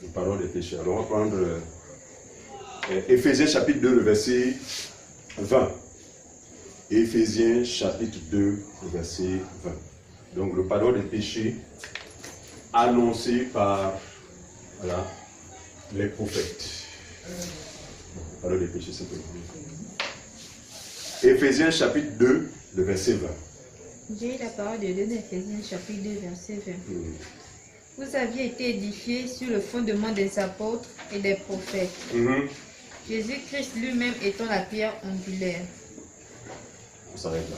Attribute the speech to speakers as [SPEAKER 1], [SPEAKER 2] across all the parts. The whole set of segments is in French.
[SPEAKER 1] le pardon des péchés. Alors on va prendre Éphésiens chapitre 2, le verset 20. Éphésiens chapitre 2, le verset 20. Donc le pardon des péchés annoncé par les prophètes. Le pardon des péchés, c'est tout. Éphésiens chapitre 2, le verset 20.
[SPEAKER 2] J'ai la parole de Dieu d'Éphésiens chapitre 2, verset 20. Vous aviez été édifiés sur le fondement des apôtres et des prophètes. Jésus-Christ lui-même étant la pierre angulaire.
[SPEAKER 1] On s'arrête là.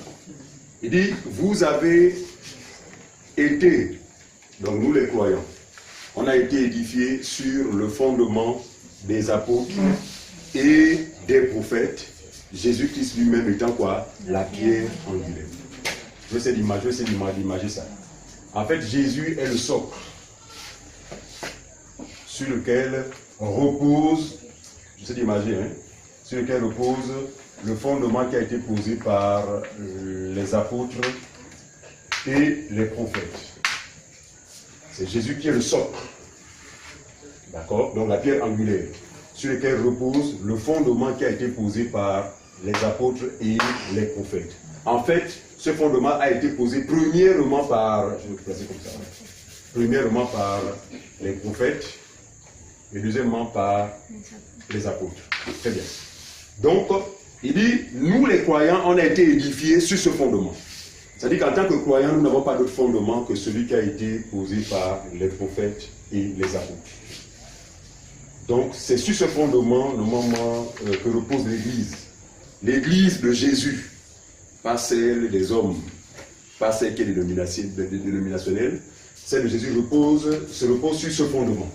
[SPEAKER 1] Il dit, vous avez été, donc nous les croyants, on a été édifiés sur le fondement des apôtres et des prophètes. Jésus-Christ lui-même étant quoi? La pierre angulaire. Je vais essayer d'imager ça. En fait, Jésus est le socle sur lequel repose, je sais d'imaginer, sur lequel repose le fondement qui a été posé par les apôtres et les prophètes. C'est Jésus qui est le socle. D'accord? Donc la pierre angulaire, sur laquelle repose le fondement qui a été posé par les apôtres et les prophètes. En fait, ce fondement a été posé premièrement par, je vais le placer comme ça, premièrement par les prophètes et deuxièmement par les apôtres. Très bien. Donc, il dit, nous les croyants, on a été édifiés sur ce fondement. C'est-à-dire qu'en tant que croyants, nous n'avons pas d'autre fondement que celui qui a été posé par les prophètes et les apôtres. Donc, c'est sur ce fondement, normalement, que repose l'Église. L'Église de Jésus, pas celle des hommes, pas celle qui est dénominationnelle. Celle de Jésus se repose sur ce fondement.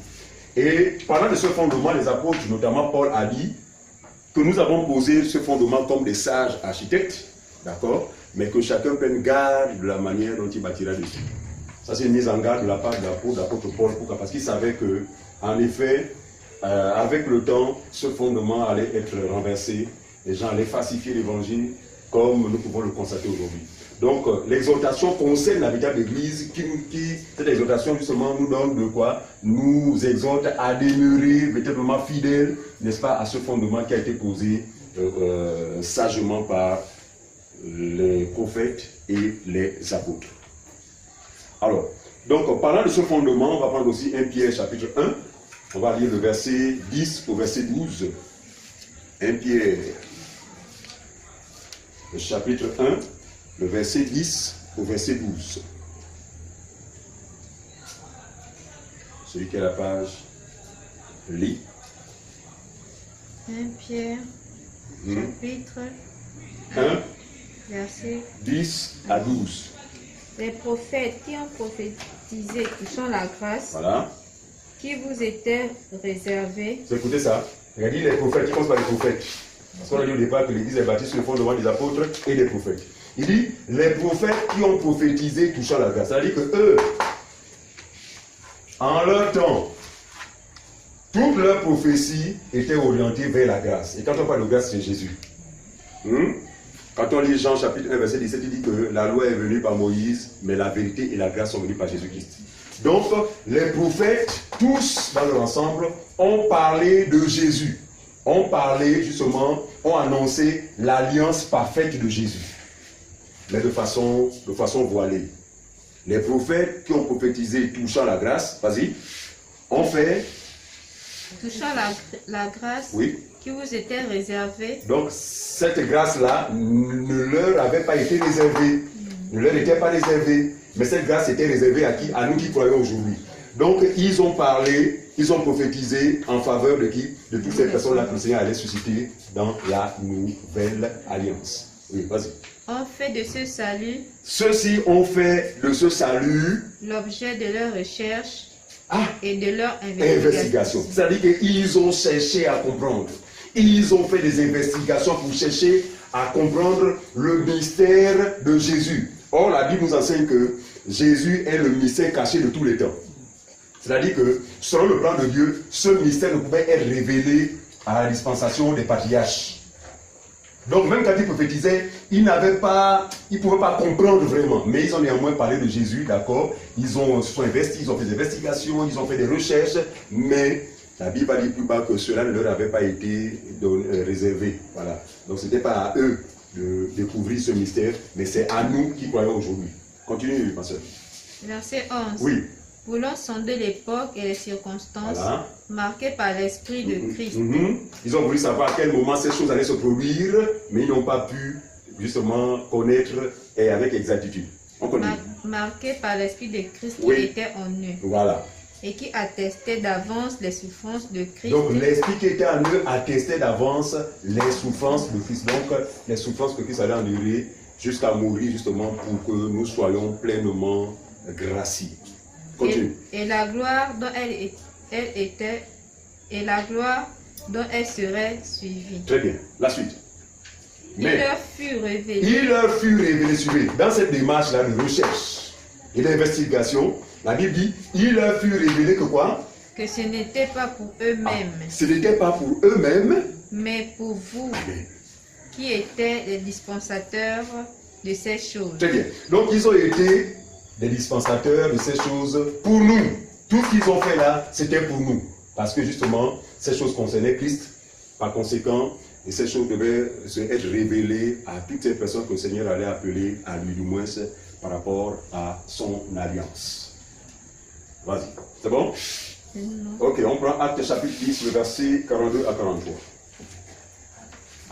[SPEAKER 1] Et parlant de ce fondement, les apôtres, notamment Paul, a dit que nous avons posé ce fondement comme des sages architectes, d'accord, mais que chacun prenne garde de la manière dont il bâtira dessus. Ça, c'est une mise en garde de la part de l'apôtre Paul, parce qu'il savait que, en effet, avec le temps, ce fondement allait être renversé, les gens allaient falsifier l'évangile, comme nous pouvons le constater aujourd'hui. Donc, l'exhortation concerne la véritable Église, cette exhortation, justement, nous donne de quoi? Nous exhorte à demeurer véritablement fidèles, n'est-ce pas, à ce fondement qui a été posé sagement par les prophètes et les apôtres. Alors, donc, parlant de ce fondement, on va prendre aussi 1 Pierre chapitre 1. On va lire le verset 10 au verset 12. 1 Pierre chapitre 1, le verset 10 au verset 12. Celui qui a la page lit.
[SPEAKER 2] 1 Pierre chapitre
[SPEAKER 1] 1,
[SPEAKER 2] verset
[SPEAKER 1] 10 à 12.
[SPEAKER 2] Les prophètes qui ont prophétisé touchant la grâce,
[SPEAKER 1] Voilà.
[SPEAKER 2] qui vous était réservée.
[SPEAKER 1] Vous écoutez ça? Regardez les prophètes, qui commence par les prophètes. Parce qu'on a dit au départ que l'Église est bâtie sur le fondement des apôtres et des prophètes. Il dit, les prophètes qui ont prophétisé touchant la grâce. C'est-à-dire que eux, en leur temps, toute leur prophétie était orientée vers la grâce. Et quand on parle de grâce, c'est Jésus. Quand on lit Jean chapitre 1, verset 17, il dit que la loi est venue par Moïse, mais la vérité et la grâce sont venues par Jésus-Christ. Donc, les prophètes, tous dans leur ensemble, ont parlé de Jésus. Ont parlé, justement, ont annoncé l'alliance parfaite de Jésus. Mais de façon voilée. Les prophètes qui ont prophétisé touchant la grâce, vas-y, ont fait...
[SPEAKER 2] Touchant la grâce,
[SPEAKER 1] oui,
[SPEAKER 2] qui vous était réservée.
[SPEAKER 1] Donc, cette grâce-là ne leur avait pas été réservée. Ne leur était pas réservée. Mais cette grâce était réservée à qui? À nous qui croyons aujourd'hui. Donc, ils ont parlé, ils ont prophétisé en faveur de qui? De toutes ces personnes-là que le Seigneur allait susciter dans la nouvelle alliance. Oui, vas-y.
[SPEAKER 2] Ont fait de ce salut.
[SPEAKER 1] Ceux-ci ont fait de ce salut
[SPEAKER 2] l'objet de leur recherche et de leur
[SPEAKER 1] investigation. C'est-à-dire qu'ils ont cherché à comprendre. Ils ont fait des investigations pour chercher à comprendre le mystère de Jésus. Or, la Bible nous enseigne que Jésus est le mystère caché de tous les temps. C'est-à-dire que, selon le plan de Dieu, ce mystère ne pouvait être révélé à la dispensation des patriarches. Donc même quand ils prophétisaient, ils ne pouvaient pas comprendre vraiment. Mais ils ont néanmoins parlé de Jésus, d'accord. Ils se sont investis, ils ont fait des investigations, ils ont fait des recherches. Mais la Bible a dit plus bas que cela ne leur avait pas été réservé. Voilà. Donc ce n'était pas à eux de découvrir ce mystère, mais c'est à nous qui croyons aujourd'hui. Continue, ma soeur.
[SPEAKER 2] Verset 11.
[SPEAKER 1] Oui.
[SPEAKER 2] Voulant sonder l'époque et les circonstances marquées par l'Esprit de Christ.
[SPEAKER 1] Ils ont voulu savoir à quel moment ces choses allaient se produire, mais ils n'ont pas pu justement connaître et avec exactitude. On connaît.
[SPEAKER 2] Marquées par l'Esprit de Christ qui était en eux.
[SPEAKER 1] Voilà.
[SPEAKER 2] Et qui attestait d'avance les souffrances de Christ.
[SPEAKER 1] Donc l'Esprit qui était en eux attestait d'avance les souffrances de Christ. Donc les souffrances que Christ allait endurer jusqu'à mourir justement pour que nous soyons pleinement graciés.
[SPEAKER 2] Et la gloire dont elle était, et la gloire dont elle serait suivie.
[SPEAKER 1] Très bien, la suite.
[SPEAKER 2] Mais il leur fut révélé.
[SPEAKER 1] Il leur fut révélé, suivez. Dans cette démarche-là de recherche et d'investigation, la Bible dit, il leur fut révélé que quoi?
[SPEAKER 2] Que ce n'était pas pour eux-mêmes.
[SPEAKER 1] Ce n'était pas pour eux-mêmes.
[SPEAKER 2] Mais pour vous, qui étaient les dispensateurs de ces choses.
[SPEAKER 1] Très bien. Donc ils ont été des dispensateurs de ces choses pour nous. Tout ce qu'ils ont fait là, c'était pour nous. Parce que justement, ces choses concernaient Christ. Par conséquent, et ces choses devaient être révélées à toutes ces personnes que le Seigneur allait appeler à lui, du moins par rapport à son alliance. Vas-y. C'est bon? Ok, on prend Acte chapitre 10, le verset 42 à 43.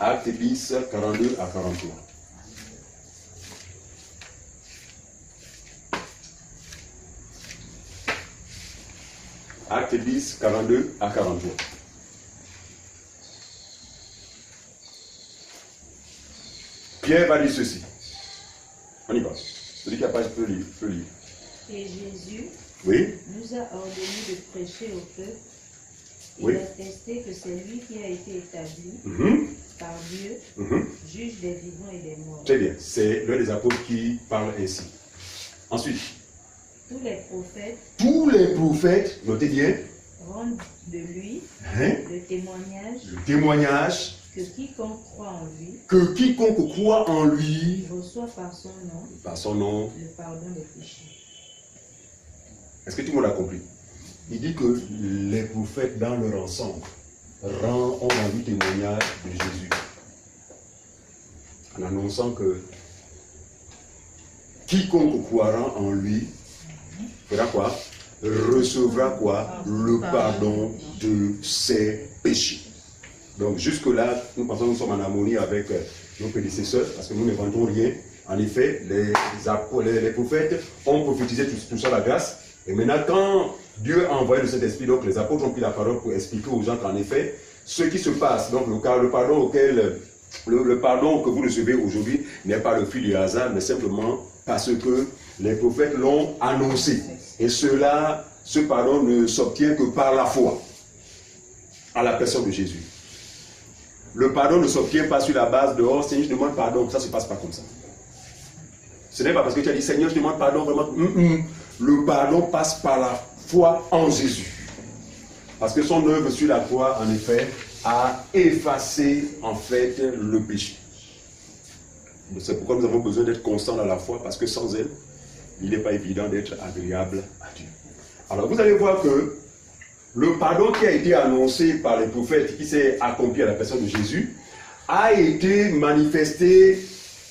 [SPEAKER 1] Acte 10, 42 à 43. Acte 10, 42 à 43. Pierre va dire ceci. On y va. Celui qui a pas peut lire.
[SPEAKER 3] Et Jésus nous a ordonné de prêcher au peuple et d'attester que c'est lui qui a été établi par Dieu, juge des vivants et des morts.
[SPEAKER 1] Très bien. C'est l'un des apôtres qui parle ainsi. Ensuite. Tous les prophètes, notez bien,
[SPEAKER 3] rendent de lui le
[SPEAKER 1] témoignage
[SPEAKER 3] que quiconque
[SPEAKER 1] croit en lui
[SPEAKER 3] reçoit par son nom le pardon des péchés.
[SPEAKER 1] Est-ce que tout le monde a compris? Il dit que les prophètes dans leur ensemble ont rendu témoignage de Jésus en annonçant que quiconque croira en lui fera quoi? Recevra quoi? Le pardon de ses péchés. Donc jusque-là, nous pensons que nous sommes en harmonie avec nos prédécesseurs, parce que nous n'inventons rien. En effet, les prophètes ont prophétisé tout ça, la grâce. Et maintenant, quand Dieu a envoyé le Saint-Esprit, donc les apôtres ont pris la parole pour expliquer aux gens qu'en effet, ce qui se passe, donc le pardon que vous recevez aujourd'hui n'est pas le fruit du hasard, mais simplement parce que les prophètes l'ont annoncé. Et ce pardon ne s'obtient que par la foi à la personne de Jésus. Le pardon ne s'obtient pas sur la base de « Oh Seigneur, je demande pardon ». Ça ne se passe pas comme ça. Ce n'est pas parce que tu as dit « Seigneur, je demande pardon ». Vraiment. Le pardon passe par la foi en Jésus. Parce que son œuvre sur la croix, en effet, a effacé en fait le péché. C'est pourquoi nous avons besoin d'être constants dans la foi, parce que sans elle, il n'est pas évident d'être agréable à Dieu. Alors vous allez voir que le pardon qui a été annoncé par les prophètes, qui s'est accompli à la personne de Jésus, a été manifesté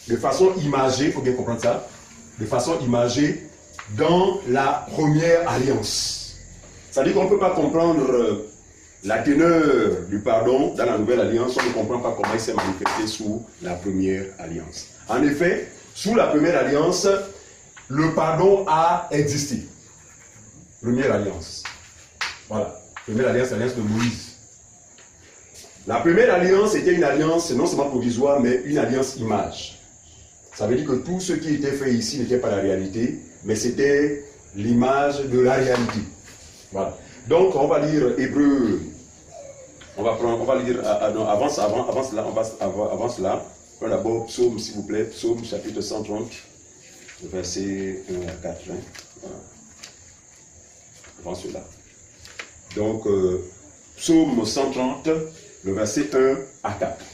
[SPEAKER 1] de façon imagée, il faut bien comprendre ça, de façon imagée dans la première alliance. C'est-à-dire qu'on ne peut pas comprendre la teneur du pardon dans la nouvelle alliance, on ne comprend pas comment il s'est manifesté sous la première alliance. En effet, sous la première alliance, le pardon a existé. Première alliance. Voilà. Première alliance, l'alliance de Moïse. La première alliance était une alliance non seulement provisoire, mais une alliance image. Ça veut dire que tout ce qui était fait ici n'était pas la réalité, mais c'était l'image de la réalité. Voilà. Donc, on va lire Hébreu. On va lire avant cela. Prenons d'abord Psaume, s'il vous plaît. Psaume chapitre 130, verset 1 à 4. Voilà. Avant cela. Donc, Psaume 130, le verset 1 à 4.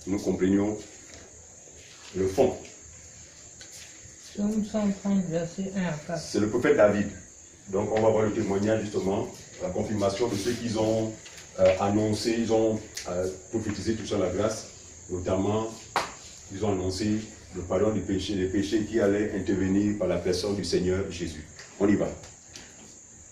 [SPEAKER 1] nous comprenions le fond.
[SPEAKER 4] Psaume 130, verset 1 à 4.
[SPEAKER 1] C'est le prophète David. Donc on va voir le témoignage justement, la confirmation de ceux qu'ils ont annoncé, ils ont prophétisé tout ça la grâce. Notamment, ils ont annoncé le pardon des péchés qui allaient intervenir par la personne du Seigneur Jésus. On y va.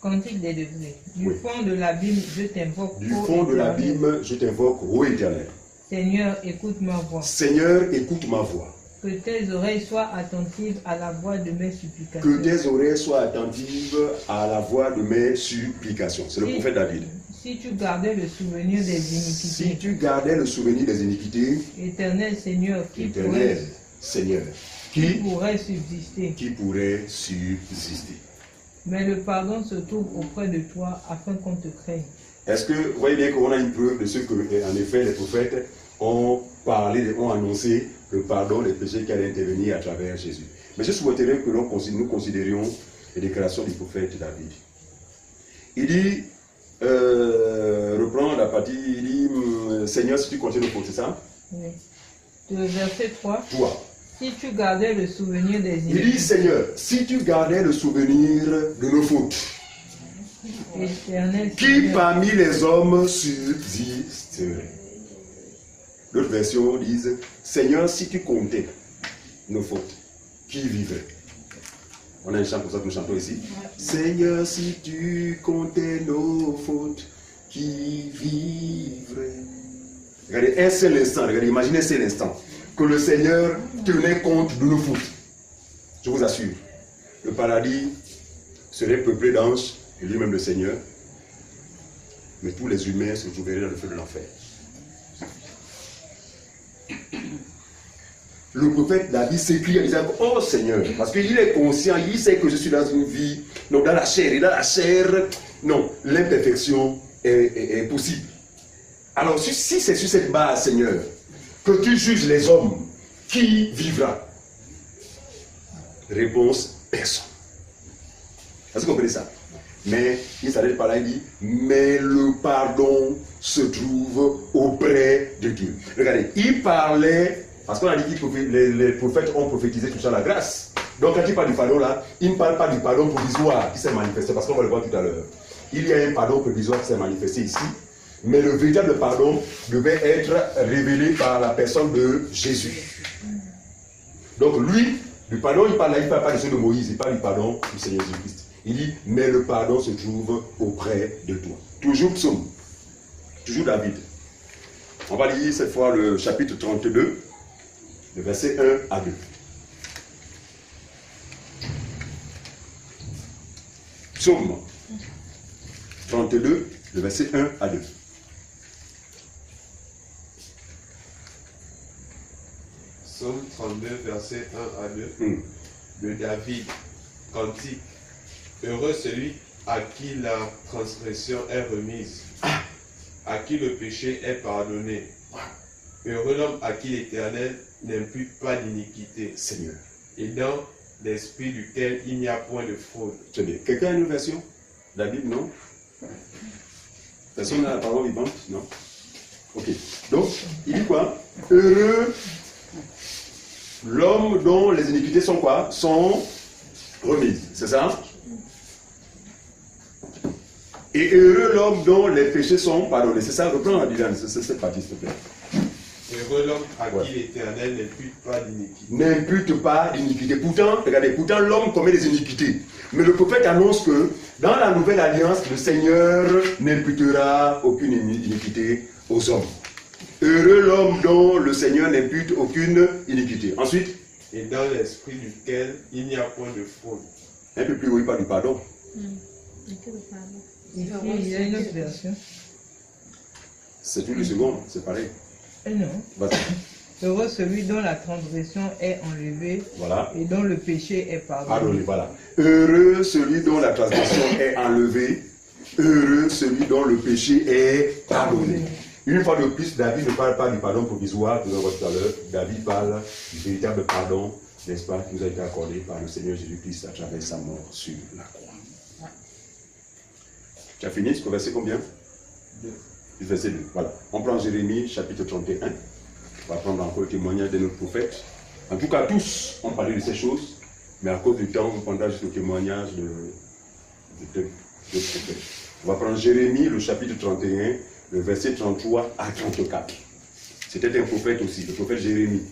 [SPEAKER 4] Cantique des degrés. Du
[SPEAKER 1] Oui.
[SPEAKER 4] fond de l'abîme, je t'invoque.
[SPEAKER 1] Du
[SPEAKER 4] ô
[SPEAKER 1] fond de
[SPEAKER 4] Éternel.
[SPEAKER 1] l'abîme, je t'invoque, ô Éternel.
[SPEAKER 4] Seigneur, écoute ma voix.
[SPEAKER 1] Seigneur, écoute ma voix.
[SPEAKER 4] Que tes oreilles soient attentives à la voix de mes supplications.
[SPEAKER 1] Que tes oreilles soient attentives à la voix de mes supplications. C'est le
[SPEAKER 4] Si-
[SPEAKER 1] prophète David.
[SPEAKER 4] Si tu gardais le souvenir des
[SPEAKER 1] Si
[SPEAKER 4] iniquités,
[SPEAKER 1] tu gardais le souvenir des iniquités,
[SPEAKER 4] Éternel Seigneur,
[SPEAKER 1] Éternel Seigneur,
[SPEAKER 4] qui
[SPEAKER 1] qui
[SPEAKER 4] pourrait subsister.
[SPEAKER 1] pourrait subsister?
[SPEAKER 4] Mais le pardon se trouve auprès de toi afin qu'on te craigne.
[SPEAKER 1] Est-ce que vous voyez bien qu'on a une preuve de ce que, en effet, les prophètes ont parlé, ont annoncé le pardon des péchés qui allaient intervenir à travers Jésus. Mais je souhaiterais que nous considérions les déclarations du prophète David. Il dit, reprend la partie, il dit, Seigneur, si tu continues le faute, c'est ça?
[SPEAKER 4] Oui. Le verset 3.
[SPEAKER 1] Toi.
[SPEAKER 4] Si tu gardais le souvenir des
[SPEAKER 1] Il dit,
[SPEAKER 4] iniquités,
[SPEAKER 1] Seigneur, si tu gardais le souvenir de nos fautes,
[SPEAKER 4] Éternel
[SPEAKER 1] qui
[SPEAKER 4] Seigneur,
[SPEAKER 1] parmi les hommes subsisterait? D'autres versions disent, Seigneur, si tu comptais nos fautes, qui vivrait? On a un chant pour ça que nous chantons ici. Seigneur, si tu comptais nos fautes, qui vivrait? Regardez, un seul instant, regardez, imaginez un seul instant, que le Seigneur tenait compte de nos fautes. Je vous assure, le paradis serait peuplé d'anges, et lui-même le Seigneur, mais tous les humains se trouveraient dans le feu de l'enfer. Le prophète David s'écrie en disant, oh Seigneur, parce qu'il est conscient, il sait que je suis dans une vie, donc dans la chair, et dans la chair, non, l'imperfection est possible. Alors si c'est sur cette base, Seigneur, que tu juges les hommes, qui vivra? Réponse, personne. Est-ce que vous comprenez ça? Mais il s'arrête par là, il dit, mais le pardon se trouve auprès de Dieu. Regardez, il parlait, parce qu'on a dit que les prophètes ont prophétisé tout ça, la grâce. Donc quand il parle du pardon là, il ne parle pas du pardon provisoire qui s'est manifesté, parce qu'on va le voir tout à l'heure. Il y a un pardon provisoire qui s'est manifesté ici, mais le véritable pardon devait être révélé par la personne de Jésus. Donc lui, du pardon, il parle pas de celui de Moïse, il parle du pardon du Seigneur Jésus-Christ. Il dit, mais le pardon se trouve auprès de toi. Toujours psaume, toujours David. On va lire cette fois le chapitre 32, le verset 1 à 2. Psaume 32, le verset 1 à 2.
[SPEAKER 5] Psaume 32, verset 1 à 2. De David, cantique. Heureux celui à qui la transgression est remise, à qui le péché est pardonné. Heureux l'homme à qui l'Éternel n'impute pas d'iniquité,
[SPEAKER 1] Seigneur.
[SPEAKER 5] et dans l'esprit duquel il n'y a point de fraude.
[SPEAKER 1] Très bien. Quelqu'un a une version? La Bible, non? Personne n'a la parole vivante? Non? Ok. Donc, il dit quoi? Heureux l'homme dont les iniquités sont quoi? Sont remises. C'est ça? Et heureux l'homme dont les péchés sont pardonnés. C'est ça? Reprends, Dylan, c'est cette partie, s'il te plaît.
[SPEAKER 5] Heureux l'homme à
[SPEAKER 1] Ouais.
[SPEAKER 5] qui l'Éternel n'impute pas d'iniquité.
[SPEAKER 1] N'impute pas d'iniquité. Pourtant, regardez, pourtant l'homme commet des iniquités. Mais le prophète annonce que dans la nouvelle alliance, le Seigneur n'imputera aucune iniquité aux hommes. Heureux l'homme dont le Seigneur n'impute aucune iniquité. Ensuite,
[SPEAKER 5] Et dans l'esprit duquel il n'y a point de fraude.
[SPEAKER 1] un peu plus haut, il parle du pardon.
[SPEAKER 4] Ici, il y a une autre version.
[SPEAKER 1] C'est une seconde, c'est pareil.
[SPEAKER 4] Non.
[SPEAKER 1] Vas-y.
[SPEAKER 4] Heureux celui dont la transgression est enlevée
[SPEAKER 1] Voilà.
[SPEAKER 4] et dont le péché est
[SPEAKER 1] Pardonnez,
[SPEAKER 4] pardonné.
[SPEAKER 1] voilà. Heureux celui dont la transgression est enlevée. Heureux celui dont le péché est pardonné. Une fois de plus, David ne parle pas du pardon provisoire, nous avons tout à l'heure. David parle du véritable pardon, n'est-ce pas, qui nous a été accordé par le Seigneur Jésus-Christ à travers sa mort sur la croix. Tu as fini, jusqu'au verset combien?
[SPEAKER 5] 2.
[SPEAKER 1] Verset 2. Voilà. On prend Jérémie, chapitre 31. On va prendre encore le témoignage de notre prophète. En tout cas, tous ont parlé de ces choses, mais à cause du temps, on prendra juste le témoignage de prophète. On va prendre Jérémie, le chapitre 31, le verset 33 à 34. C'était un prophète aussi, le prophète Jérémie.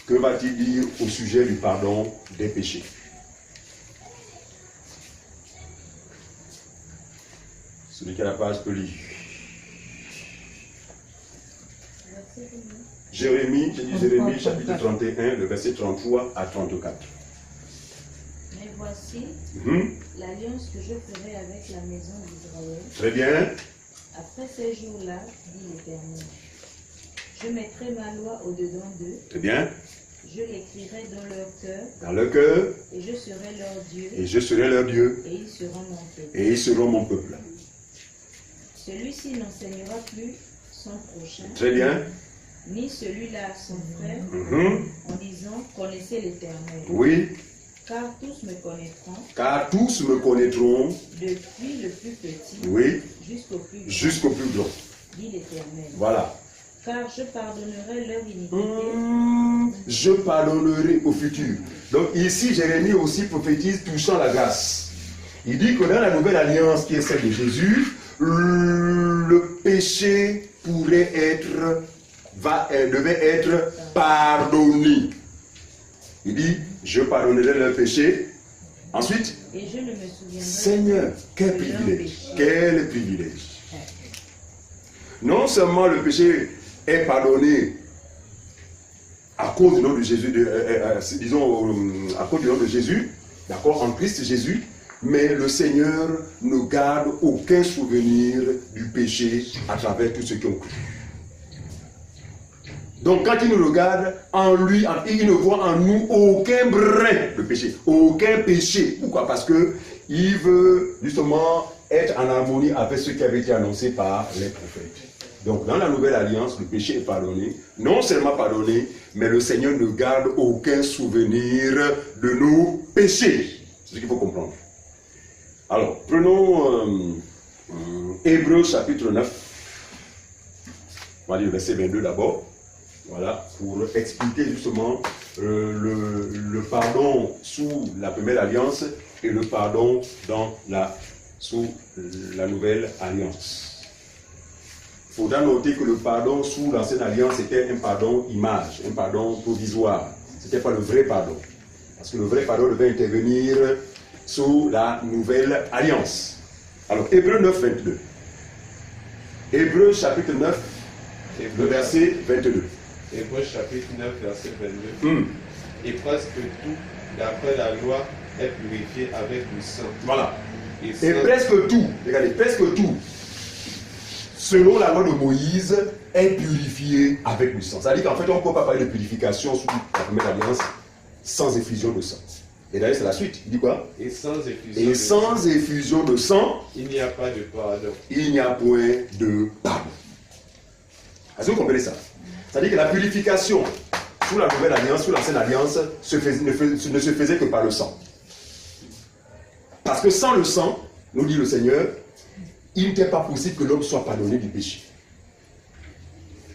[SPEAKER 1] Que va-t-il dire au sujet du pardon des péchés? Celui qui a la page peut lire. Jérémie, j'ai dit Jérémie, chapitre 31, le verset 33 à 34.
[SPEAKER 3] Mais voici l'alliance que je ferai avec la maison d'Israël.
[SPEAKER 1] Très bien.
[SPEAKER 3] Après ces jours-là, dit l'Éternel, je mettrai ma loi au-dedans d'eux.
[SPEAKER 1] Très bien.
[SPEAKER 3] Je l'écrirai dans leur cœur.
[SPEAKER 1] Dans leur cœur.
[SPEAKER 3] Et je serai leur Dieu.
[SPEAKER 1] Et je serai leur Dieu.
[SPEAKER 3] Et ils seront mon peuple.
[SPEAKER 1] Et ils seront mon peuple.
[SPEAKER 3] Celui-ci n'enseignera plus son prochain.
[SPEAKER 1] Très bien.
[SPEAKER 3] Ni celui-là son frère, en disant, connaissez l'Éternel.
[SPEAKER 1] Oui.
[SPEAKER 3] Car tous me connaîtront.
[SPEAKER 1] Car tous me connaîtront.
[SPEAKER 3] Depuis le plus petit.
[SPEAKER 1] Oui.
[SPEAKER 3] Jusqu'au plus grand.
[SPEAKER 1] Jusqu'au plus grand.
[SPEAKER 3] Dit l'Éternel.
[SPEAKER 1] Voilà.
[SPEAKER 3] Car je pardonnerai leur iniquité.
[SPEAKER 1] Je pardonnerai au futur. Donc ici, Jérémie aussi prophétise touchant la grâce. Il dit que dans la nouvelle alliance qui est celle de Jésus, le péché pourrait être, devait être pardonné. Il dit, je pardonnerai leur péché. Ensuite,
[SPEAKER 3] et je ne me souviendrai
[SPEAKER 1] Seigneur, quel privilège, quel privilège. Non seulement le péché est pardonné à cause du nom de Jésus, disons à cause du nom de Jésus, d'accord, en Christ Jésus, mais le Seigneur ne garde aucun souvenir du péché à travers tous ceux qui ont cru. Donc quand il nous regarde, en lui, il ne voit en nous aucun brin de péché, aucun péché. Pourquoi? Parce qu'il veut justement être en harmonie avec ce qui avait été annoncé par les prophètes. Donc dans la nouvelle alliance, le péché est pardonné, non seulement pardonné, mais le Seigneur ne garde aucun souvenir de nos péchés. C'est ce qu'il faut comprendre. Alors, prenons Hébreux chapitre 9. On va lire le verset 22 d'abord. Voilà, pour expliquer justement le pardon sous la première alliance et le pardon sous la nouvelle alliance. Il faudra noter que le pardon sous l'ancienne alliance était un pardon image, un pardon provisoire. Ce n'était pas le vrai pardon. Parce que le vrai pardon devait intervenir sous la nouvelle alliance. Alors, Hébreux 9, 22. Hébreux chapitre 9, le verset 22.
[SPEAKER 5] Hébreux chapitre 9, verset 22. Et presque tout, d'après la loi, est purifié avec du sang.
[SPEAKER 1] Voilà. Et presque tout, regardez, presque tout, selon la loi de Moïse, est purifié avec du sang. C'est-à-dire qu'en fait, on ne peut pas parler de purification sous la première alliance sans effusion de sang. Et d'ailleurs, c'est la suite. Il dit quoi?
[SPEAKER 5] Et sans
[SPEAKER 1] effusion de sang,
[SPEAKER 5] il n'y a pas de pardon.
[SPEAKER 1] Il n'y a point de pardon. Est-ce que vous comprenez ça? C'est-à-dire que la purification sous la nouvelle alliance, sous l'ancienne alliance, ne se faisait que par le sang. Parce que sans le sang, nous dit le Seigneur, il n'était pas possible que l'homme soit pardonné du péché.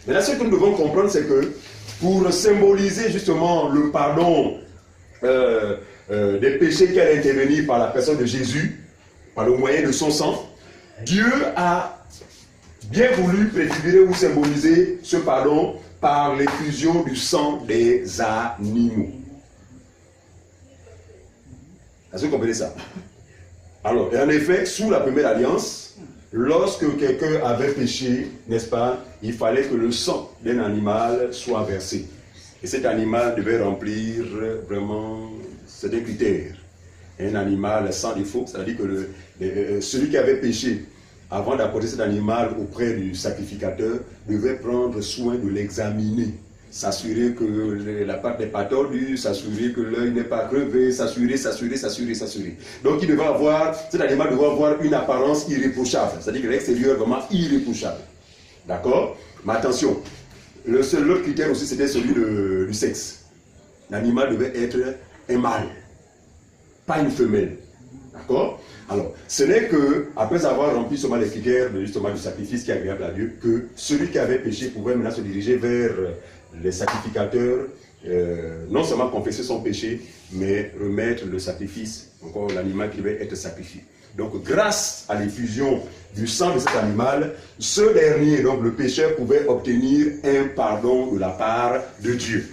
[SPEAKER 1] Mais là, ce que nous devons comprendre, c'est que pour symboliser justement le pardon des péchés qui allaient intervenir par la personne de Jésus, par le moyen de son sang, Dieu a bien voulu préfigurer ou symboliser ce pardon par l'effusion du sang des animaux. Est-ce que vous comprenez ça? Alors, et en effet, sous la première alliance, lorsque quelqu'un avait péché, n'est-ce pas, il fallait que le sang d'un animal soit versé. Et cet animal devait remplir vraiment certains critères. Un animal sans défaut, c'est-à-dire que celui qui avait péché, avant d'apporter cet animal auprès du sacrificateur, devait prendre soin de l'examiner. S'assurer que la pâte n'est pas tordue, s'assurer que l'œil n'est pas crevé, s'assurer. Donc cet animal devait avoir une apparence irréprochable, c'est-à-dire que l'extérieur est vraiment irréprochable. D'accord? Mais attention, l'autre critère aussi c'était celui du sexe. L'animal devait être un mâle, pas une femelle. D'accord? Alors, ce n'est que, après avoir rempli seulement les critères justement du sacrifice qui est agréable à Dieu, que celui qui avait péché pouvait maintenant se diriger vers les sacrificateurs, non seulement confesser son péché, mais remettre le sacrifice, encore l'animal qui devait être sacrifié. Donc, grâce à l'effusion du sang de cet animal, ce dernier, donc le pécheur, pouvait obtenir un pardon de la part de Dieu.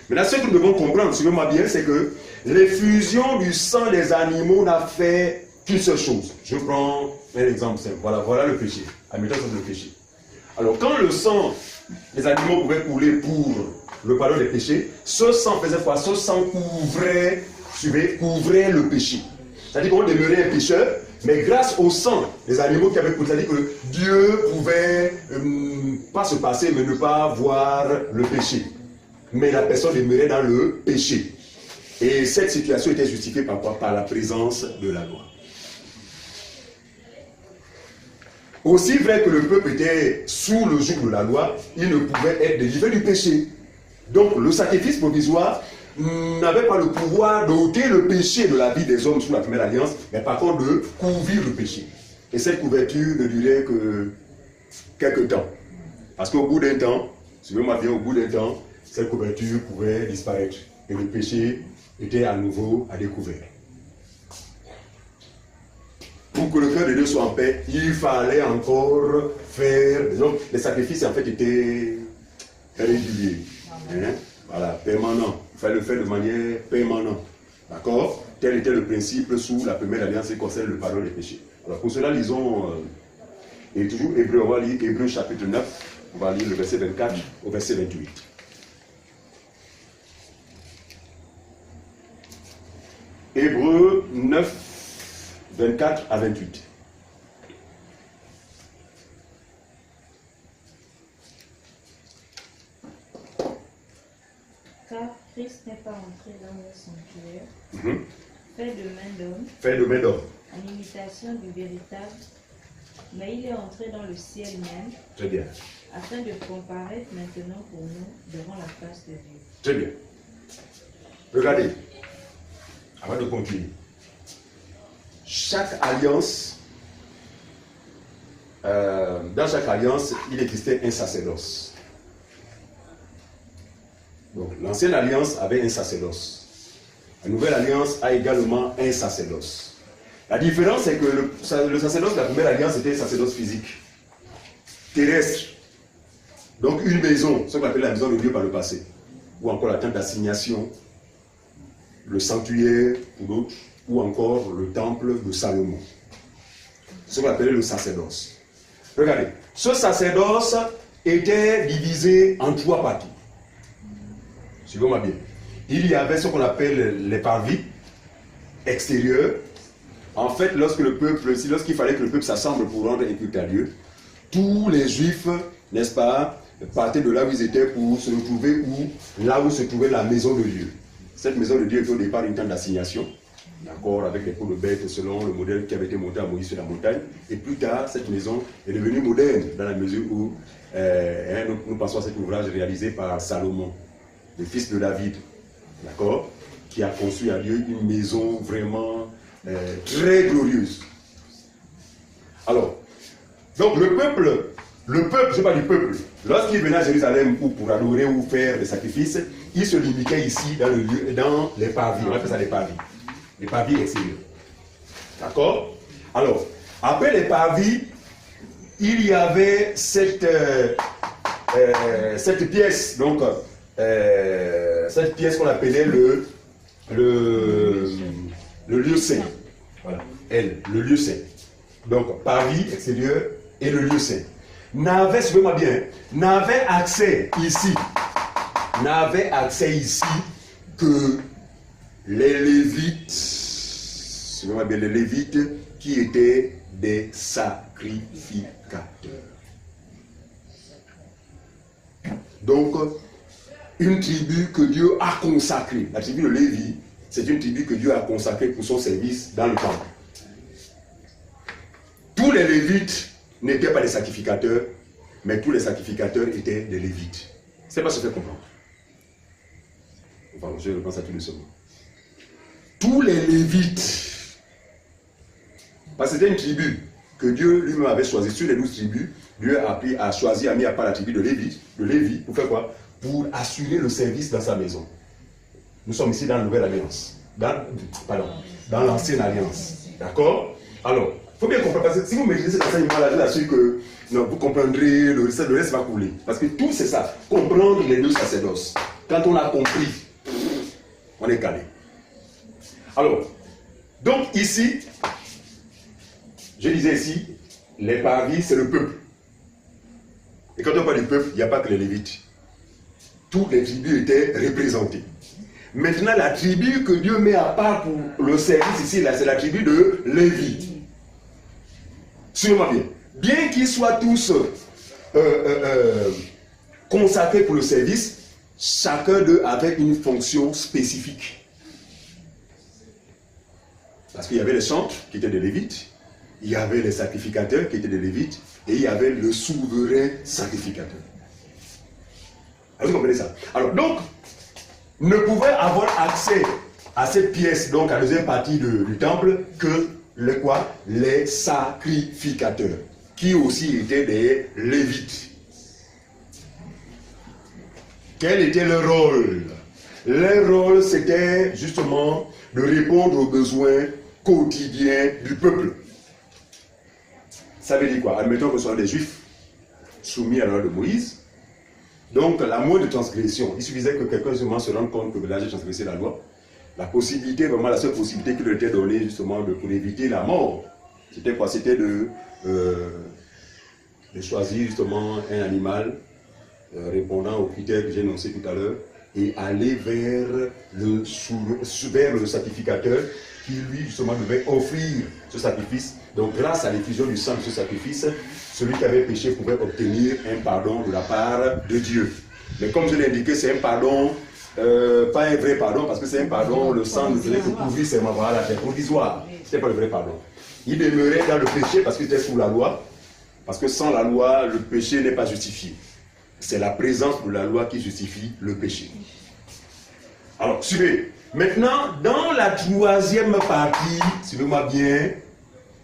[SPEAKER 1] Maintenant, ce que nous devons comprendre, suivez-moi bien, c'est que l'effusion du sang des animaux n'a fait qu'une seule chose. Je prends un exemple simple. Voilà le péché. Admettons que c'est le péché. Alors, quand le sang des animaux pouvait couler pour le pardon des péchés, ce sang faisait quoi? Ce sang couvrait le péché. C'est-à-dire qu'on demeurait un pécheur, mais grâce au sang des animaux qui avaient coulé, c'est-à-dire que Dieu pouvait pas se passer, mais ne pas voir le péché. Mais la personne demeurait dans le péché. Et cette situation était justifiée par quoi? Par la présence de la loi. Aussi vrai que le peuple était sous le joug de la loi, il ne pouvait être délivré du péché. Donc le sacrifice provisoire n'avait pas le pouvoir d'ôter le péché de la vie des hommes sous la première alliance, mais par contre de couvrir le péché. Et cette couverture ne durait que quelques temps. Parce qu'au bout d'un temps, suivez-moi bien, au bout d'un temps, cette couverture pouvait disparaître. Et le péché était à nouveau à découvert. Pour que le cœur de Dieu soit en paix, il fallait encore faire... Donc, les sacrifices en fait étaient réguliers. Hein? Voilà, permanent. Il fallait le faire de manière permanente. D'accord? Tel était le principe sous la première alliance qui concerne le pardon des péchés. Alors pour cela, lisons, et toujours Hébreu, on va lire Hébreu chapitre 9, on va lire le verset 24 au verset 28. Hébreu 9, 24 à 28.
[SPEAKER 3] Car Christ n'est pas entré dans le sanctuaire, fait de main d'homme, en imitation du véritable, mais il est entré dans le ciel même,
[SPEAKER 1] très bien,
[SPEAKER 3] afin de comparaître maintenant pour nous devant la face de Dieu.
[SPEAKER 1] Très bien. Regardez, avant de continuer, chaque alliance, dans chaque alliance, il existait un sacerdoce. Donc, l'ancienne alliance avait un sacerdoce. La nouvelle alliance a également un sacerdoce. La différence, c'est que le sacerdoce de la première alliance était un sacerdoce physique, terrestre. Donc, une maison, ce qu'on appelle la maison de Dieu par le passé, ou encore la tente d'assignation, le sanctuaire pour d'autres, ou encore le temple de Salomon. Ce qu'on appelait le sacerdoce. Regardez, ce sacerdoce était divisé en 3 parties. Suivez-moi bien. Il y avait ce qu'on appelle les parvis extérieurs. En fait, lorsqu'il fallait que le peuple s'assemble pour rendre un culte à Dieu, tous les juifs, n'est-ce pas, partaient de là où ils étaient pour se retrouver là où se trouvait la maison de Dieu. Cette maison de Dieu était au départ une tente d'assignation, d'accord, avec les peaux de bêtes selon le modèle qui avait été monté à Moïse sur la montagne. Et plus tard, cette maison est devenue moderne dans la mesure où nous pensons à cet ouvrage réalisé par Salomon, le fils de David, d'accord, qui a construit à Dieu une maison vraiment très glorieuse. Alors, donc le peuple, je ne pas du peuple, lorsqu'il venait à Jérusalem pour adorer ou faire des sacrifices, il se limitait ici dans les parvis, on appelle ça les parvis extérieurs. D'accord? Alors, après les parvis, il y avait cette pièce, donc cette pièce qu'on appelait le lieu saint. Voilà, le lieu saint. Donc, parvis extérieur et le lieu saint. Suivez-moi bien, n'avait accès ici que les Lévites, suivez-moi bien, les Lévites qui étaient des sacrificateurs. Donc, une tribu que Dieu a consacrée. La tribu de Lévi, c'est une tribu que Dieu a consacrée pour son service dans le temple. Tous les Lévites n'étaient pas des sacrificateurs, mais tous les sacrificateurs étaient des Lévites. C'est pas ce que je fais comprendre. Enfin, je repense à tout doucement. tous les Lévites, parce que c'était une tribu que Dieu lui-même avait choisi. Sur les 12 tribus, Dieu a choisi, a mis à part la tribu de Lévi, pour faire quoi? Pour assurer le service dans sa maison. Nous sommes ici dans la Nouvelle Alliance. Dans l'Ancienne Alliance. D'accord? Alors, il faut bien comprendre, parce que si vous maîtrisez cet enseignement-là, je vous assure que non, vous comprendrez, le reste va couler. Parce que tout c'est ça, comprendre les deux sacerdoces. Quand on a compris, on est calé. Alors, donc ici, je disais ici, les parvis, c'est le peuple. Et quand on parle du peuple, il n'y a pas que les Lévites. Toutes les tribus étaient représentées. Maintenant, la tribu que Dieu met à part pour le service ici, là, c'est la tribu de Lévi. Suivez-moi bien. Bien qu'ils soient tous consacrés pour le service, chacun d'eux avait une fonction spécifique. Parce qu'il y avait les chantres qui étaient des Lévites, il y avait les sacrificateurs qui étaient des Lévites, et il y avait le souverain sacrificateur. Alors, vous comprenez ça? Alors, donc, ne pouvait avoir accès à cette pièce, donc à la deuxième partie du temple, que les sacrificateurs, qui aussi étaient des Lévites. Quel était leur rôle? Leur rôle, c'était justement de répondre aux besoins quotidiens du peuple. Ça veut dire quoi? Admettons que ce sont des Juifs soumis à la loi de Moïse. Donc, la moindre transgression, il suffisait que quelqu'un se rende compte que là, j'ai transgressé la loi. La possibilité, vraiment la seule possibilité qui leur était donnée justement pour éviter la mort, c'était quoi? C'était de choisir justement un animal répondant aux critères que j'ai énoncés tout à l'heure et aller vers le sacrificateur qui lui justement devait offrir ce sacrifice. Donc grâce à l'effusion du sang de ce sacrifice, celui qui avait péché pouvait obtenir un pardon de la part de Dieu. Mais comme je l'ai indiqué, c'est un pardon, pas un vrai pardon, parce que c'est un pardon, le sang ne faisait que couvrir ses membres à la terre, provisoire. Ce n'était pas le vrai pardon. Il demeurait dans le péché parce qu'il était sous la loi, parce que sans la loi, le péché n'est pas justifié. C'est la présence de la loi qui justifie le péché. Alors, suivez. Maintenant, dans la troisième partie, suivez-moi bien,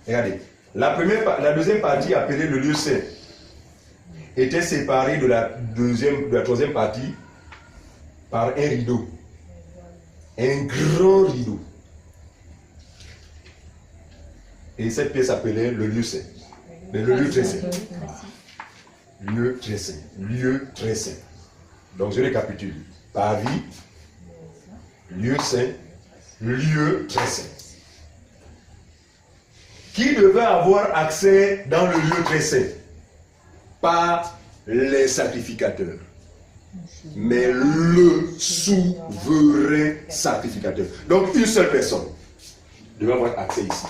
[SPEAKER 1] regardez, la deuxième partie, appelée le lieu saint, était séparée de la troisième partie par un rideau. Un grand rideau. Et cette pièce s'appelait le lieu saint. Le lieu très saint. Lieu très saint. Lieu très saint. Donc je récapitule. Parvis, lieu saint, lieu très saint. Qui devait avoir accès dans le lieu très saint? Pas les sacrificateurs, mais le souverain sacrificateur. Donc une seule personne devait avoir accès ici.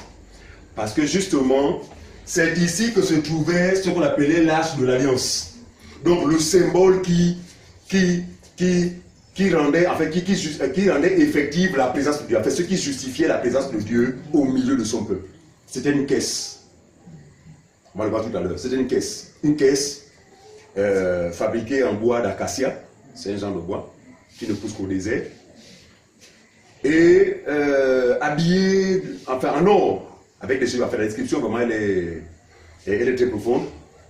[SPEAKER 1] Parce que justement, c'est ici que se trouvait ce qu'on appelait l'arche de l'alliance. Donc le symbole qui rendait effective la présence de Dieu. En fait, ce qui justifiait la présence de Dieu au milieu de son peuple. C'était une caisse. On va le voir tout à l'heure. C'était une caisse. Une caisse fabriquée en bois d'acacia. C'est un genre de bois qui ne pousse qu'au désert. Et habillée, enfin en or. Avec des cheveux, enfin, la description, vraiment, elle est très profonde.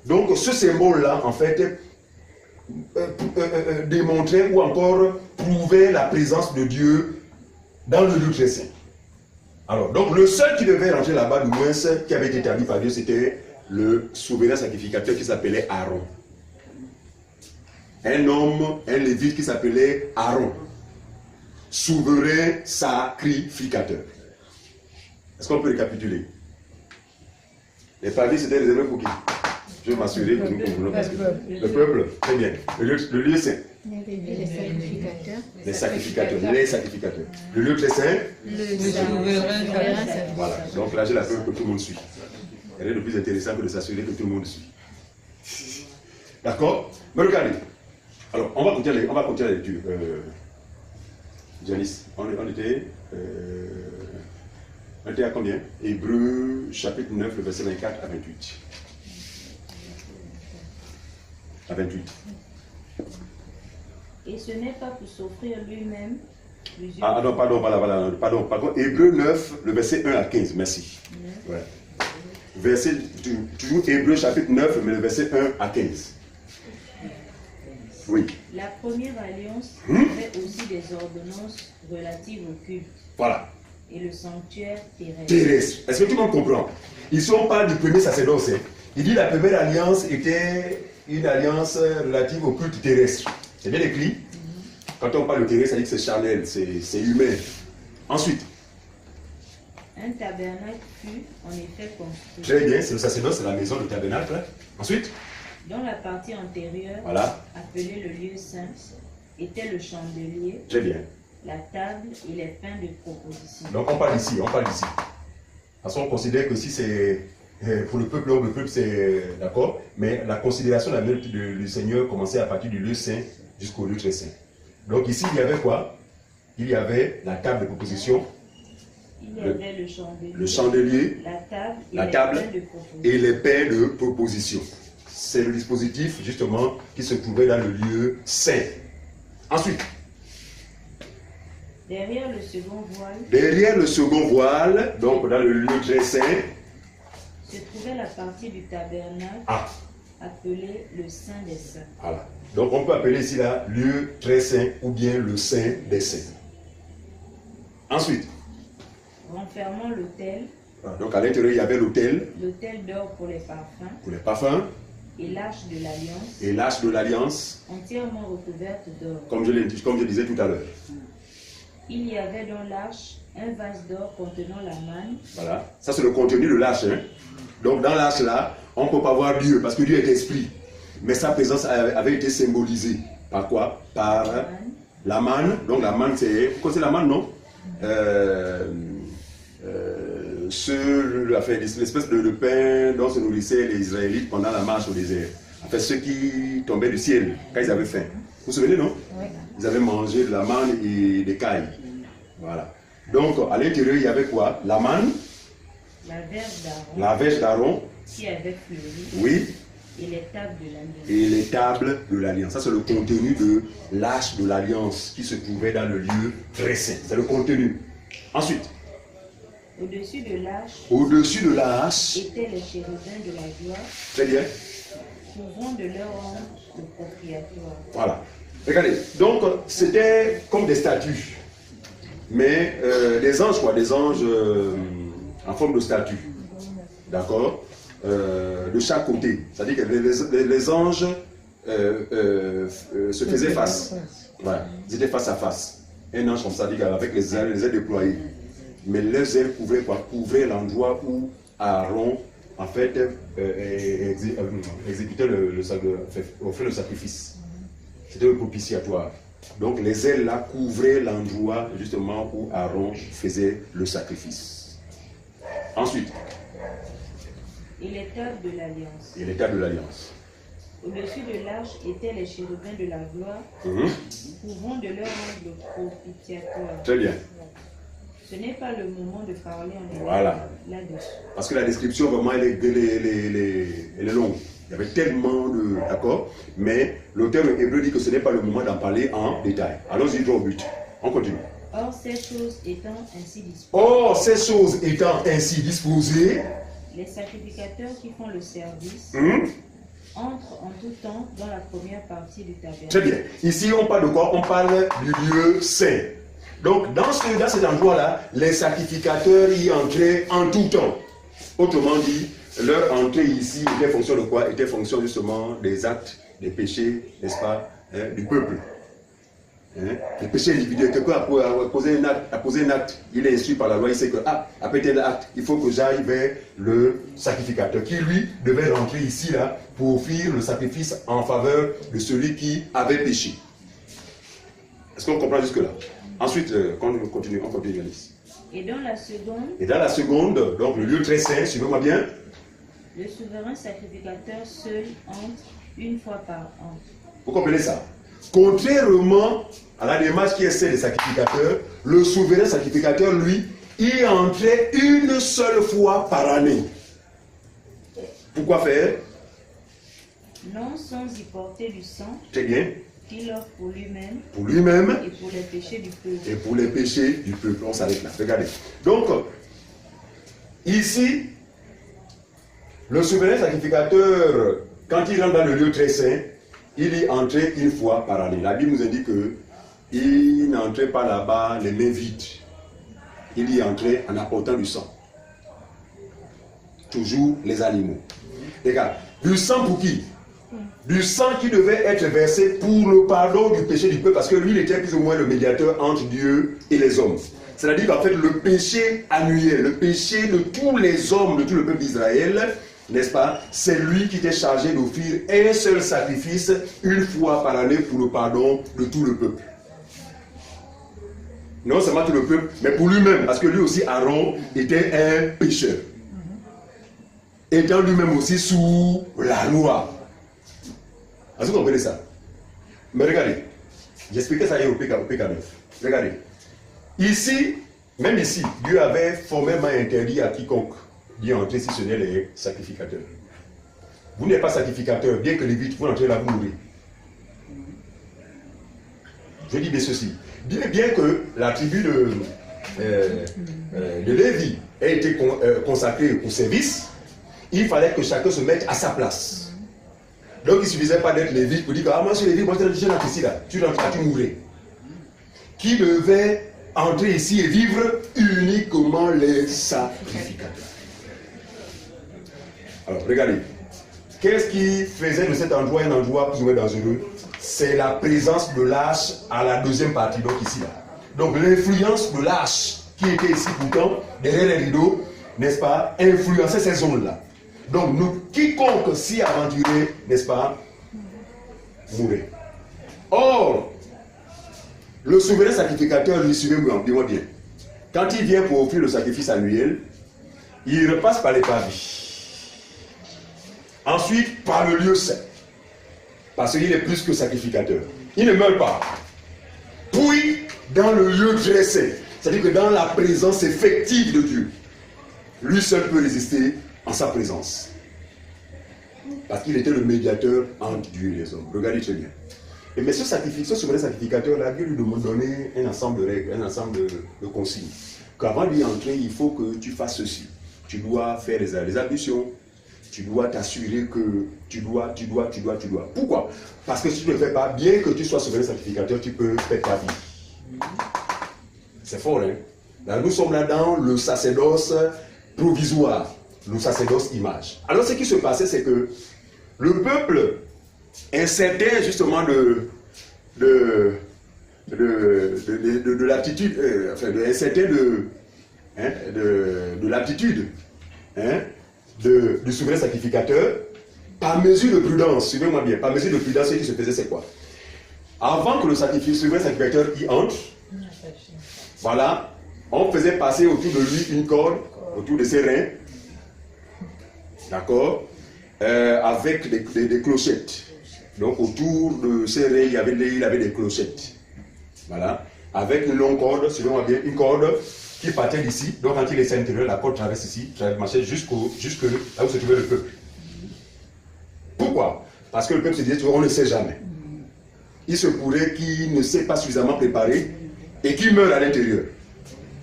[SPEAKER 1] Donc, ce symbole-là, en fait, démontrait ou encore prouvait la présence de Dieu dans le lieu très saint. Alors, donc, le seul qui devait rentrer là-bas, du moins, qui avait été établi par Dieu, c'était le souverain sacrificateur qui s'appelait Aaron. Un homme, un lévite qui s'appelait Aaron. Souverain sacrificateur. Est-ce qu'on peut récapituler? Les parvis, c'était réservé pour qui? Je vais m'assurer que nous comprenons. Le peuple, très bien. Le lieu saint.
[SPEAKER 2] Les sacrificateurs.
[SPEAKER 1] Les sacrificateurs. Les sacrificateurs. Le lieu très saint.
[SPEAKER 2] Le souverain.
[SPEAKER 1] Voilà. Donc là, j'ai la preuve que tout le monde suit. Rien de plus intéressant que de s'assurer que tout le monde suit. D'accord? Mais regardez. Alors, on va continuer la lecture. Janice, on était à combien? Hébreux, chapitre 9, le verset 24 à 28. À 28.
[SPEAKER 3] Et ce n'est pas pour s'offrir lui-même plusieurs...
[SPEAKER 1] Ah non, pardon. Hébreux 9, le verset 1 à 15, merci. Ouais. Verset, toujours Hébreux chapitre 9, mais le verset 1 à 15. Oui.
[SPEAKER 3] La première alliance avait aussi des ordonnances relatives au culte.
[SPEAKER 1] Voilà.
[SPEAKER 3] Et le sanctuaire terrestre.
[SPEAKER 1] Terrestre. Est-ce que tout le monde comprend? Ici, on parle du premier sacerdoce. Il dit la première alliance était une alliance relative au culte terrestre. C'est bien écrit. Quand on parle de terrestre, ça dit que c'est charnel, c'est humain. Ensuite.
[SPEAKER 3] Un tabernacle fut en effet construit.
[SPEAKER 1] Très bien, c'est le sacerdoce, c'est la maison du tabernacle. Ensuite.
[SPEAKER 3] Dans la partie antérieure,
[SPEAKER 1] voilà,
[SPEAKER 3] appelée le lieu saint, était le chandelier,
[SPEAKER 1] très bien,
[SPEAKER 3] la table et les pains de proposition.
[SPEAKER 1] Donc on parle ici, Parce qu'on considère que si c'est pour le peuple c'est d'accord, mais la considération de la main du Seigneur commençait à partir du lieu saint jusqu'au lieu très saint. Donc ici il y avait quoi? Il y avait la table de proposition.
[SPEAKER 3] Il y avait le
[SPEAKER 1] chandelier,
[SPEAKER 3] la table
[SPEAKER 1] et les pains de proposition. C'est le dispositif justement qui se trouvait dans le lieu saint. Ensuite,
[SPEAKER 3] derrière le second voile,
[SPEAKER 1] donc dans le lieu très saint,
[SPEAKER 3] se trouvait la partie du tabernacle appelée le Saint des Saints.
[SPEAKER 1] Voilà. Donc on peut appeler ici là lieu très saint ou bien le Saint des Saints. Ensuite,
[SPEAKER 3] renfermant l'autel.
[SPEAKER 1] Donc à l'intérieur il y avait l'autel.
[SPEAKER 3] L'autel d'or pour les parfums.
[SPEAKER 1] Pour les parfums.
[SPEAKER 3] Et l'arche de l'alliance.
[SPEAKER 1] Et l'arche de l'alliance.
[SPEAKER 3] Entièrement recouverte d'or.
[SPEAKER 1] Comme je disais tout à l'heure.
[SPEAKER 3] Il y avait dans l'arche un vase d'or contenant la manne.
[SPEAKER 1] Voilà. Ça c'est le contenu de l'arche. Hein. Donc dans l'arche là, on ne peut pas voir Dieu parce que Dieu est esprit. Mais sa présence avait été symbolisée. Par quoi? Par la manne. Donc la manne c'est... Quoi c'est la manne, non? L'espèce de pain dont se nourrissaient les Israélites pendant la marche au désert. Enfin, ceux qui tombaient du ciel quand ils avaient faim. Vous vous souvenez, non? Oui. Ils avaient mangé de la manne et des cailles. Voilà. Donc, à l'intérieur, il y avait quoi? La manne. La verge d'Aaron.
[SPEAKER 3] Qui avait fleuri.
[SPEAKER 1] Oui.
[SPEAKER 3] Et les tables de l'alliance.
[SPEAKER 1] Et les tables de l'alliance. Ça, c'est le contenu de l'arche de l'alliance qui se trouvait dans le lieu très saint. C'est le contenu. Ensuite.
[SPEAKER 3] Au-dessus
[SPEAKER 1] de l'arche
[SPEAKER 3] étaient les chérubins de la gloire.
[SPEAKER 1] Très bien.
[SPEAKER 3] Couvrant de leur ombre le propitiatoire.
[SPEAKER 1] Voilà. Regardez. Donc, c'était comme des statues. Mais des anges, quoi. Des anges en forme de statues. D'accord? De chaque côté. C'est-à-dire que les anges se faisaient face. Voilà. Ils étaient face à face. Un ange comme ça, avec les ailes déployées. Mais les ailes couvraient quoi? Couvraient l'endroit où Aaron, en fait, exécutait offrait le sacrifice. C'était le propitiatoire. Donc les ailes là couvraient l'endroit justement où Aaron faisait le sacrifice. Ensuite.
[SPEAKER 3] Et les tables de l'alliance.
[SPEAKER 1] Et les tables de l'alliance.
[SPEAKER 3] Au-dessus de l'arche étaient les chérubins de la gloire, couvrant de leur ombre le propitiatoire.
[SPEAKER 1] Très bien.
[SPEAKER 3] Ce n'est pas le moment de parler en détail là-dessus.
[SPEAKER 1] Parce que la description, vraiment, elle est longue. Il y avait tellement de... D'accord? Mais l'auteur hébreu dit que ce n'est pas le moment d'en parler en détail. Allons-y droit au but. On continue.
[SPEAKER 3] Or, ces choses étant ainsi disposées, les sacrificateurs qui font le service entrent en tout temps dans la première partie du tabernacle.
[SPEAKER 1] Très bien. Ici, on parle de quoi? On parle du lieu saint. Donc, dans cet endroit-là, les sacrificateurs y entraient en tout temps. Autrement dit, leur entrée ici était fonction de quoi? Était fonction justement des actes, des péchés, n'est-ce pas, du peuple. Les péchés individuels. Quelqu'un a posé un acte, il est instruit par la loi, il sait que, après tel acte, il faut que j'aille vers le sacrificateur, qui lui devait rentrer ici, là, pour offrir le sacrifice en faveur de celui qui avait péché. Est-ce qu'on comprend jusque-là? Ensuite, on continue, Yanis.
[SPEAKER 3] Et dans la seconde,
[SPEAKER 1] donc le lieu très saint, suivez-moi bien.
[SPEAKER 3] Le souverain sacrificateur seul entre une fois par an.
[SPEAKER 1] Vous comprenez ça? Contrairement à la démarche qui est celle des sacrificateurs, le souverain sacrificateur, lui, y entrait une seule fois par année. Pourquoi faire?
[SPEAKER 3] Non sans y porter du sang.
[SPEAKER 1] Très bien.
[SPEAKER 3] qu'il offre pour lui-même.
[SPEAKER 1] Pour lui-même.
[SPEAKER 3] Et pour les péchés du peuple.
[SPEAKER 1] Et pour les péchés du peuple. On s'arrête là. Regardez. Donc, ici, le souverain sacrificateur, quand il rentre dans le lieu très saint, il y entrait une fois par année. La Bible nous indique qu'il n'entrait pas là-bas les mains vides. Il y entrait en apportant du sang. Toujours les animaux. Regarde, du sang pour qui? Du sang qui devait être versé pour le pardon du péché du peuple, parce que lui, il était plus ou moins le médiateur entre Dieu et les hommes. C'est-à-dire qu'en fait, le péché annuel, le péché de tous les hommes, de tout le peuple d'Israël, n'est-ce pas? C'est lui qui était chargé d'offrir un seul sacrifice une fois par année pour le pardon de tout le peuple. Non seulement tout le peuple, mais pour lui-même, parce que lui aussi, Aaron, était un pécheur. Étant lui-même aussi sous la loi. Est-ce que vous comprenez ça? Mais regardez, j'expliquais ça hier au PK9. Regardez. Ici, même ici, Dieu avait formellement interdit à quiconque d'y entrer si ce n'est les sacrificateurs. Vous n'êtes pas sacrificateur, bien que les vites, vous entrez là, vous mourrez. Je dis bien ceci. Bien que la tribu de Lévi ait été consacrée au service, il fallait que chacun se mette à sa place. Donc il ne suffisait pas d'être Lévi pour dire que moi je suis Lévi, moi je rentre ici là, tu rentres là, tu mourrais. Qui devait entrer ici et vivre uniquement les sacrificateurs. Alors regardez, qu'est-ce qui faisait de cet endroit un endroit plus ou moins dangereux? C'est la présence de l'arche à la deuxième partie, donc ici là. Donc l'influence de l'arche qui était ici pourtant, derrière les rideaux, n'est-ce pas, influençait ces zones-là. Donc nous, quiconque s'y aventurait, n'est-ce pas, mourait. Or, le souverain sacrificateur lui suivait bien. Quand il vient pour offrir le sacrifice annuel, il repasse par les parvis. Ensuite, par le lieu saint. Parce qu'il est plus que sacrificateur. Il ne meurt pas. Puis, dans le lieu très saint. C'est-à-dire que dans la présence effective de Dieu, lui seul peut résister en sa présence. Parce qu'il était le médiateur entre Dieu et les hommes. Regardez très bien. Et mais ce souverain sacrificateur-là, Dieu lui donnait un ensemble de règles, un ensemble de consignes. Qu'avant d'y entrer, il faut que tu fasses ceci. Tu dois faire les ablutions. Tu dois t'assurer que tu dois. Pourquoi? Parce que si tu ne le fais pas, bien que tu sois souverain sacrificateur, tu peux perdre ta vie. C'est fort, hein? Là, nous sommes là dans le sacerdoce provisoire, le sacerdoce image. Alors ce qui se passait, c'est que le peuple, incertain justement de l'attitude, incertain de l'attitude, du souverain sacrificateur, par mesure de prudence, suivez-moi bien, par mesure de prudence, ce qui se faisait, c'est quoi? Avant que le souverain sacrificateur y entre, voilà, on faisait passer autour de lui une corde, autour de ses reins, d'accord, avec des clochettes. Donc autour de ses reins, il avait des clochettes. Voilà, avec une longue corde, suivez-moi bien, une corde qui partait d'ici. Donc quand il est à l'intérieur, la corde traverse ici, marchait jusque là où se trouvait le peuple. Pourquoi? Parce que le peuple se disait, on ne sait jamais. Il se pourrait qu'il ne s'est pas suffisamment préparé et qu'il meure à l'intérieur.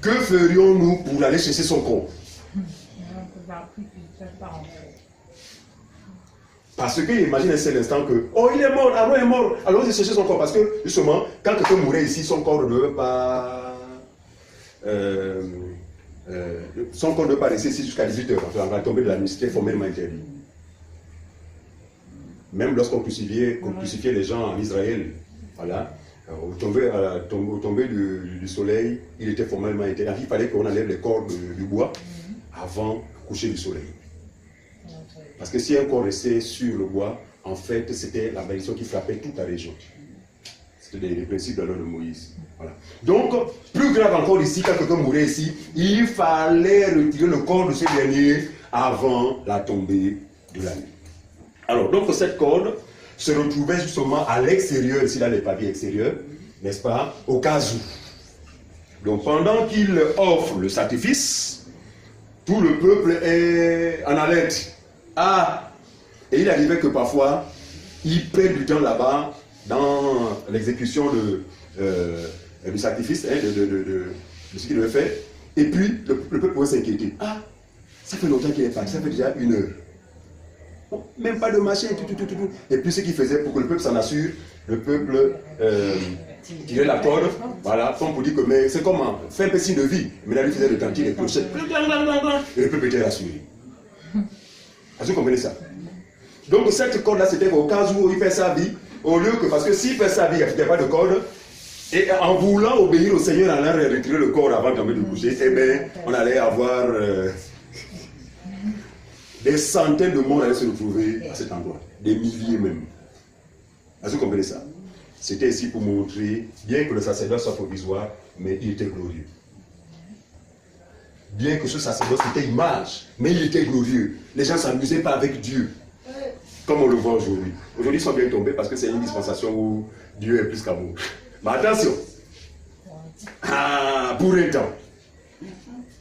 [SPEAKER 1] Que ferions-nous pour aller chercher son corps? Parce que imagine un seul instant que, oh il est mort, Aaron est mort, alors il chercher son corps. Parce que justement, quand quelqu'un mourait ici, son corps ne devait pas... son corps ne devait pas rester ici jusqu'à 18h. Enfin, on va tomber de la nuit, c'était formellement interdit. Même lorsqu'on crucifiait les gens en Israël, voilà, au tomber du soleil, il était formellement interdit. Il fallait qu'on enlève les corps du bois avant le coucher du soleil. Parce que si un corps restait sur le bois, en fait, c'était la malédiction qui frappait toute la région. C'était les principes de la loi de Moïse. Voilà. Donc, plus grave encore ici, quand quelqu'un mourait ici, il fallait retirer le corps de ce dernier avant la tombée de la nuit. Alors, donc cette corde se retrouvait justement à l'extérieur, ici là les papiers extérieurs, n'est-ce pas, au cas où. Donc pendant qu'il offre le sacrifice, tout le peuple est en alerte. Ah, et il arrivait que parfois, il prenne du temps là-bas dans l'exécution du sacrifice, hein, de ce qu'il devait faire. Et puis, le peuple pouvait s'inquiéter. Ah, ça fait longtemps qu'il est parti, ça fait déjà 1 heure. Bon, même pas de machin, tout. Et puis, ce qu'il faisait pour que le peuple s'en assure, le peuple tirait la corde, voilà, comme pour dire que c'est comment, fait un peu signe de vie. Mais là, lui faisait le tantier, les clochettes, et le peuple était rassuré. Est-ce que vous comprenez ça? Donc, cette corde-là, c'était au cas où il fait sa vie, au lieu que, parce que s'il fait sa vie, il n'y a pas de corde, et en voulant obéir au Seigneur, en allant retirer le corps avant de coucher, eh bien, on allait avoir des centaines de morts allaient se retrouver à cet endroit, des milliers même. Est-ce que vous comprenez ça? C'était ici pour montrer, bien que le sacerdoce soit provisoire, mais il était glorieux. Bien que ce sacerdoce était image, mais il était glorieux. Les gens ne s'amusaient pas avec Dieu, comme on le voit aujourd'hui. Aujourd'hui, ils sont bien tombés parce que c'est une dispensation où Dieu est plus qu'amour. Mais attention, pour un temps.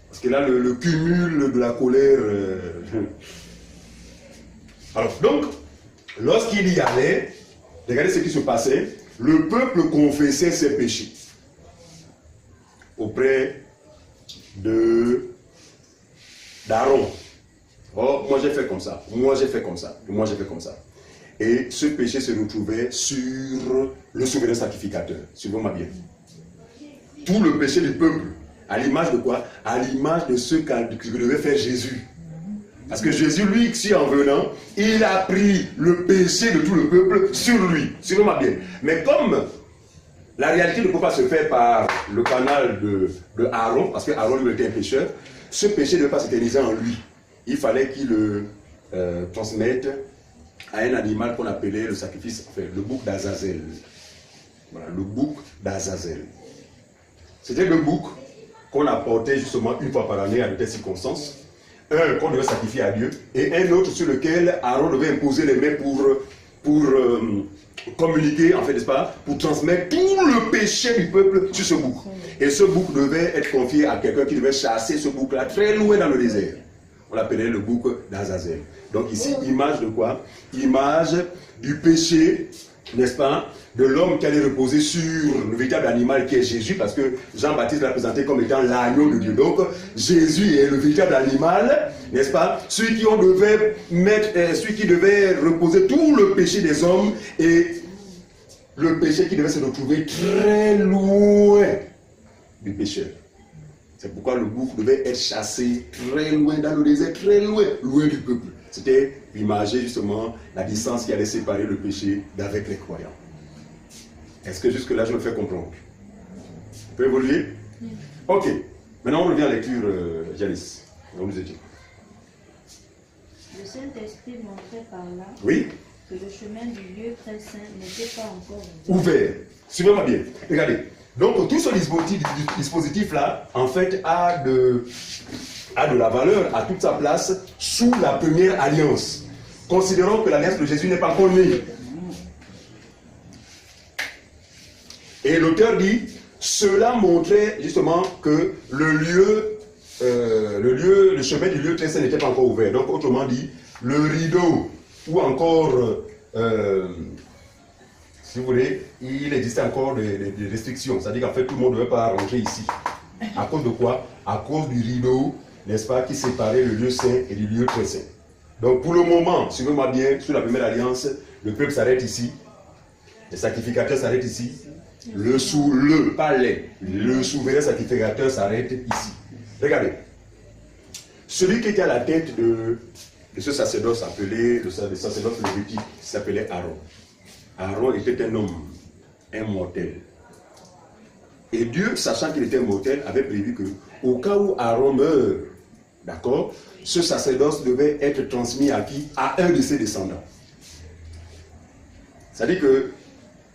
[SPEAKER 1] Parce que là, le cumul de la colère... Alors, donc, lorsqu'il y allait, regardez ce qui se passait, le peuple confessait ses péchés auprès d'Aaron. Oh, moi j'ai fait comme ça, moi j'ai fait comme ça, moi j'ai fait comme ça. Et ce péché se retrouvait sur le souverain sacrificateur. Suivez-moi bien. Tout le péché du peuple, à l'image de quoi? À l'image de ce que devait faire Jésus. Parce que Jésus, lui, ici en venant, il a pris le péché de tout le peuple sur lui. Suivez-moi bien. Mais comme la réalité ne peut pas se faire par le canal de Aaron, parce que Aaron lui était un pécheur, ce péché ne devait pas s'éterniser en lui. Il fallait qu'il le transmette à un animal qu'on appelait le sacrifice, enfin, le bouc d'Azazel. Voilà, le bouc d'Azazel. C'était le bouc qu'on apportait justement une fois par année à de telles circonstances. Un qu'on devait sacrifier à Dieu et un autre sur lequel Aaron devait imposer les mains pour communiquer, en fait, n'est-ce pas, pour transmettre tout le péché du peuple sur ce bouc. Et ce bouc devait être confié à quelqu'un qui devait chasser ce bouc-là très loin dans le désert. On l'appelait le bouc d'Azazel. Donc ici, image de quoi? Image du péché, n'est-ce pas, de l'homme qui allait reposer sur le véritable animal qui est Jésus, parce que Jean-Baptiste l'a présenté comme étant l'agneau de Dieu. Donc Jésus est le véritable animal, n'est-ce pas, celui qui devait reposer tout le péché des hommes et le péché qui devait se retrouver très loin du pécheur. C'est pourquoi le bouc devait être chassé très loin dans le désert, très loin, loin du peuple. C'était imager justement la distance qui allait séparer le péché d'avec les croyants. Est-ce que jusque-là je me fais comprendre? On peut évoluer? Ok. Maintenant on revient à la lecture, Janice. On nous étions.
[SPEAKER 3] Le Saint-Esprit montrait par là
[SPEAKER 1] oui?
[SPEAKER 3] que le chemin du lieu très saint n'était pas encore
[SPEAKER 1] ouvert. Suivez-moi bien. Regardez. Donc tout ce dispositif-là, en fait, a de la valeur, a toute sa place sous la première alliance. Considérons que l'alliance de Jésus n'est pas encore née. Et l'auteur dit, cela montrait justement que le chemin du lieu très saint n'était pas encore ouvert. Donc autrement dit, le rideau, ou encore, si vous voulez, il existait encore des restrictions. C'est-à-dire qu'en fait, tout le monde ne devait pas rentrer ici. À cause de quoi? À cause du rideau, n'est-ce pas, qui séparait le lieu saint et le lieu très saint. Donc pour le moment, suivez-moi bien, sous la première alliance, le peuple s'arrête ici, les sacrificateurs s'arrêtent ici, le souverain sacrificateur s'arrête ici. Regardez, celui qui était à la tête de ce sacerdoce appelé le sacerdoce lévitique, s'appelait Aaron. Aaron était un homme, un mortel. Et Dieu, sachant qu'il était mortel, avait prévu que, au cas où Aaron meurt, d'accord, ce sacerdoce devait être transmis à qui? À un de ses descendants. C'est-à-dire que,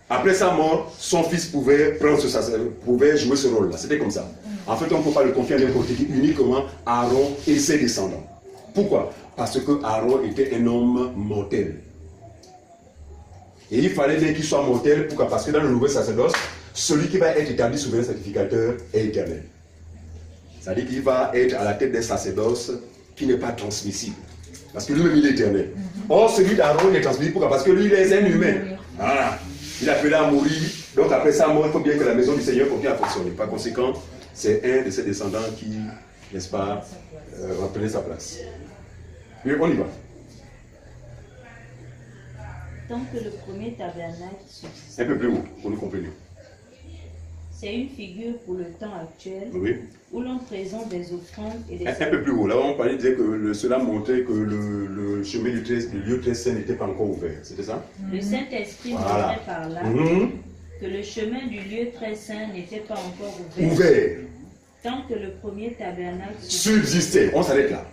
[SPEAKER 1] après sa mort, son fils pouvait jouer ce rôle-là. C'était comme ça. En fait, on ne peut pas le confier à n'importe qui, uniquement Aaron et ses descendants. Pourquoi? Parce que Aaron était un homme mortel. Et il fallait bien qu'il soit mortel, pourquoi? Parce que dans le nouveau sacerdoce, celui qui va être établi souverain sacrificateur est éternel. C'est-à-dire qu'il va être à la tête d'un sacerdoce qui n'est pas transmissible. Parce que lui-même, il est éternel. Or, celui d'Aaron est transmissible, pourquoi? Parce que lui, il est un humain. Voilà. Il appelait à mourir. Donc après sa mort, il faut bien que la maison du Seigneur continue à fonctionner. Par conséquent, c'est un de ses descendants qui, n'est-ce pas, reprenait sa place. Oui, on y va.
[SPEAKER 3] Tant que le premier tabernacle subsiste.
[SPEAKER 1] Un peu plus haut, pour nous comprenions.
[SPEAKER 3] C'est une figure pour le temps actuel,
[SPEAKER 1] Oui.
[SPEAKER 3] où l'on présente des offrandes et des
[SPEAKER 1] Un peu plus haut. Là, on parlait, disait que cela montrait que le chemin du lieu très saint n'était pas encore ouvert. C'était ça?
[SPEAKER 3] Le Saint-Esprit
[SPEAKER 1] Voilà.
[SPEAKER 3] montrait par là que le chemin du lieu très saint n'était pas encore ouvert.
[SPEAKER 1] Ouvert.
[SPEAKER 3] Tant que le premier tabernacle
[SPEAKER 1] Subsistait. On s'arrête là.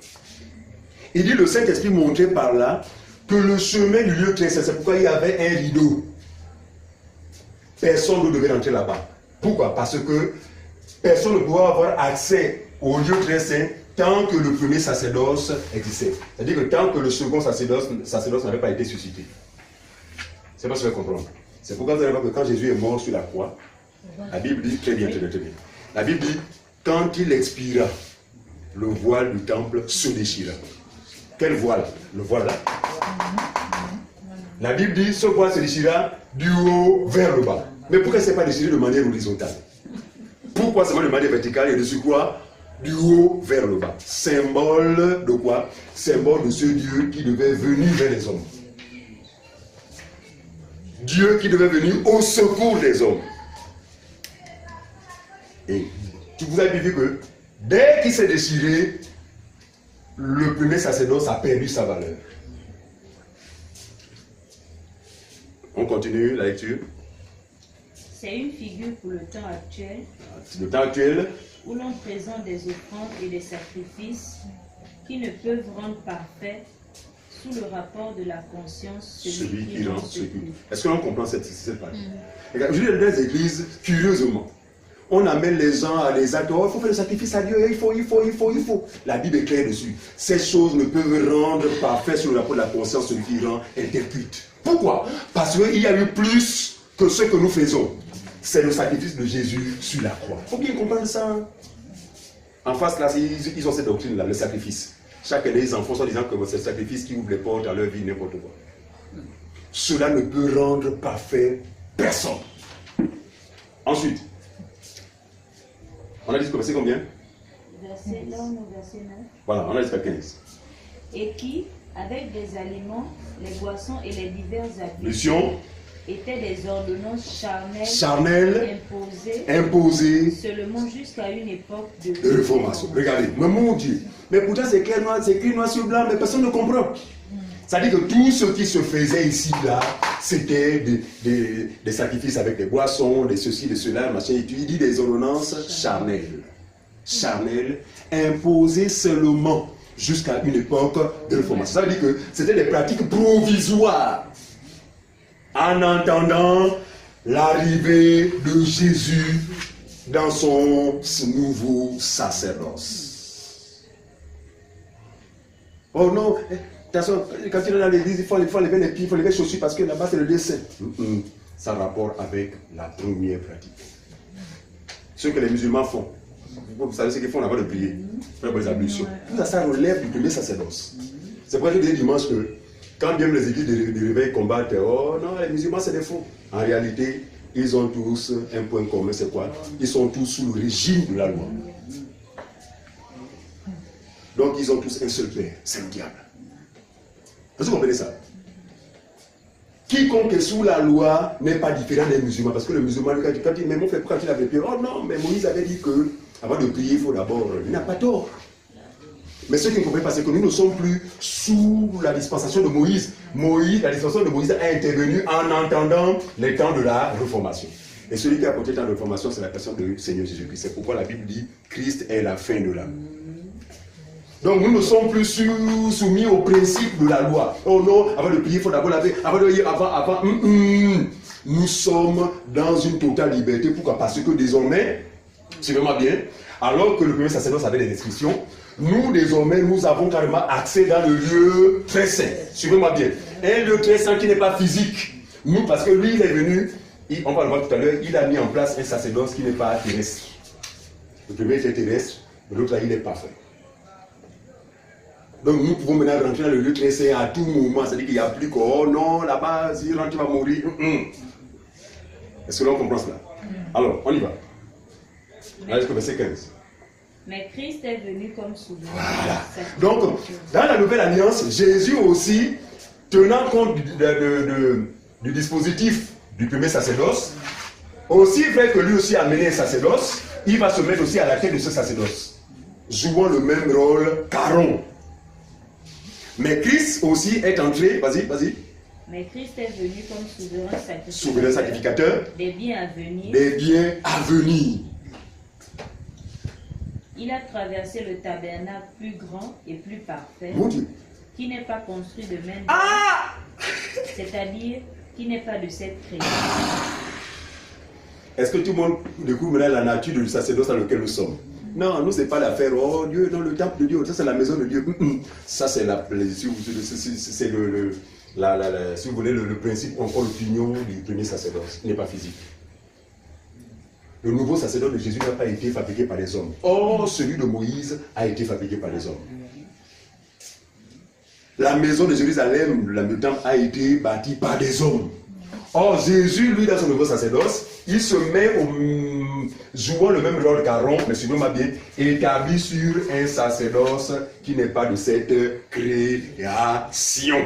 [SPEAKER 1] Il dit le Saint-Esprit montrait par là que le chemin du lieu très saint, c'est pourquoi il y avait un rideau. Personne ne devait entrer là-bas. Pourquoi? Parce que personne ne pouvait avoir accès au lieu très saint tant que le premier sacerdoce existait. C'est-à-dire que tant que le second sacerdoce n'avait pas été suscité. C'est pas ce que vous comprendre. C'est pourquoi vous allez voir que quand Jésus est mort sur la croix, la Bible dit, très bien, très bien, très bien. La Bible dit, quand il expira, le voile du temple se déchira. Quel voile? Le voile là. La Bible dit, ce voile se déchira du haut vers le bas. Mais pourquoi ce n'est pas déchiré de manière horizontale? Pourquoi seulement de manière verticale et dessus quoi? Du haut vers le bas. Symbole de quoi? Symbole de ce Dieu qui devait venir vers les hommes. Dieu qui devait venir au secours des hommes. Et vous avez vu que dès qu'il s'est déchiré, le premier sacerdoce a perdu sa valeur. On continue la lecture.
[SPEAKER 3] C'est une figure pour le temps actuel,
[SPEAKER 1] Le temps actuel,
[SPEAKER 3] où l'on présente des offrandes et des sacrifices qui ne peuvent rendre parfait sous le rapport de la conscience
[SPEAKER 1] celui qui rend secours. Est-ce que l'on comprend cette partie? Regarde, je dis dans les églises, curieusement, on amène les gens à des actes, oh, il faut faire le sacrifice à Dieu, il faut. La Bible est claire dessus. Ces choses ne peuvent rendre parfait sur le rapport de la conscience celui qui rend interprète. Pourquoi? Parce qu'il y a eu plus que ce que nous faisons. C'est le sacrifice de Jésus sur la croix. Il faut bien comprendre ça. En face, là, ils ont cette doctrine-là, le sacrifice. Chaque année, les enfants sont disant que c'est le sacrifice qui ouvre les portes à leur vie, n'importe quoi. Cela ne peut rendre parfait personne. Ensuite, on a dit que c'est combien?
[SPEAKER 3] Verset 1 au verset 9.
[SPEAKER 1] Voilà, on a dit 15.
[SPEAKER 3] Et qui, avec des aliments, les boissons et les divers
[SPEAKER 1] Lucion,
[SPEAKER 3] étaient des ordonnances charnelles
[SPEAKER 1] charnel, imposé
[SPEAKER 3] seulement jusqu'à une époque
[SPEAKER 1] de réformation. Regardez, mais mon Dieu, mais pourtant c'est clair noir, c'est écrit noir sur blanc, mais personne ne comprend. C'est-à-dire que tout ce qui se faisait ici, là, c'était des sacrifices avec des boissons, des ceci, de cela, machin. Il dit des ordonnances charnelles. Charnelles, imposées seulement jusqu'à une époque de réformation. Ça veut dire que c'était des pratiques provisoires. En entendant l'arrivée de Jésus dans son nouveau sacerdoce. Oh non, attention, quand il est dans l'église, il faut lever les pieds, il faut lever les chaussures parce que là-bas c'est le lieu saint. Ça a rapport avec la première pratique. Ce que les musulmans font. Vous savez ce qu'ils font là-bas de prier, faire les ablutions. Tout ça, ça relève du premier sacerdoce. C'est pourquoi je dis dimanche que quand bien les églises de réveil combattent, oh non, les musulmans c'est des faux. En réalité, ils ont tous un point commun, c'est quoi? Ils sont tous sous le régime de la loi. Donc ils ont tous un seul père, c'est le diable. Est-ce que vous comprenez ça? Quiconque est sous la loi n'est pas différent des musulmans. Parce que le musulman, quand il dit, mais mon frère, pourquoi tu l'avais prié? Oh non, mais Moïse avait dit que avant de prier, il faut d'abord. Il n'a pas tort. Mais ce qui ne comprennent pas, c'est que nous ne sommes plus sous la dispensation de Moïse. La dispensation de Moïse a intervenu en entendant les temps de la réformation. Et celui qui a apporté le temps de réformation, c'est la personne du Seigneur Jésus-Christ. C'est pourquoi la Bible dit Christ est la fin de l'âme. Donc nous ne sommes plus soumis au principe de la loi. Oh non, avant de prier, il faut d'abord laver. Nous sommes dans une totale liberté. Pourquoi? Parce que désormais, suivez-moi bien, alors que le premier sacerdoce avait des restrictions, nous désormais, nous avons carrément accès dans le lieu très saint. Suivez-moi bien. Un lieu très saint qui n'est pas physique. Nous, parce que lui, il est venu, on va le voir tout à l'heure, il a mis en place un sacerdoce qui n'est pas terrestre. Le premier était terrestre, l'autre là, il est parfait. Donc nous pouvons maintenant rentrer dans le lieu très saint à tout moment. C'est-à-dire qu'il n'y a plus que, oh non, là-bas, si rentre, tu vas mourir. Est-ce que l'on comprend cela? Alors, on y va. Allez, jusqu'au verset 15.
[SPEAKER 3] Mais Christ est venu comme souverain.
[SPEAKER 1] Voilà. Donc, dans la nouvelle alliance, Jésus aussi, tenant compte du dispositif du premier sacerdoce, aussi vrai que lui aussi a mené un sacerdoce, il va se mettre aussi à la tête de ce sacerdoce, jouant le même rôle qu'Aaron. Mais Christ aussi est entré, vas-y.
[SPEAKER 3] Mais Christ est venu comme
[SPEAKER 1] souverain sacrificateur
[SPEAKER 3] des biens à venir.
[SPEAKER 1] Des biens à venir.
[SPEAKER 3] Il a traversé le tabernacle plus grand et plus parfait,
[SPEAKER 1] Mon Dieu.
[SPEAKER 3] qui n'est pas construit de même, c'est-à-dire qui n'est pas de cette création.
[SPEAKER 1] Est-ce que tout le monde découvre maintenant la nature du sacerdoce dans lequel nous sommes? Non, nous, ce n'est pas l'affaire, oh Dieu, dans le temple de Dieu, ça c'est la maison de Dieu. Ça c'est si vous voulez, le principe, encore l'opinion du premier sacerdoce, il n'est pas physique. Le nouveau sacerdoce de Jésus n'a pas été fabriqué par les hommes. Or, celui de Moïse a été fabriqué par les hommes. La maison de Jérusalem, le temple, a été bâti par des hommes. Or, Jésus, lui, dans son nouveau sacerdoce, il se met jouant le même rôle qu'Aaron, mais suivez-moi bien, établi sur un sacerdoce qui n'est pas de cette création.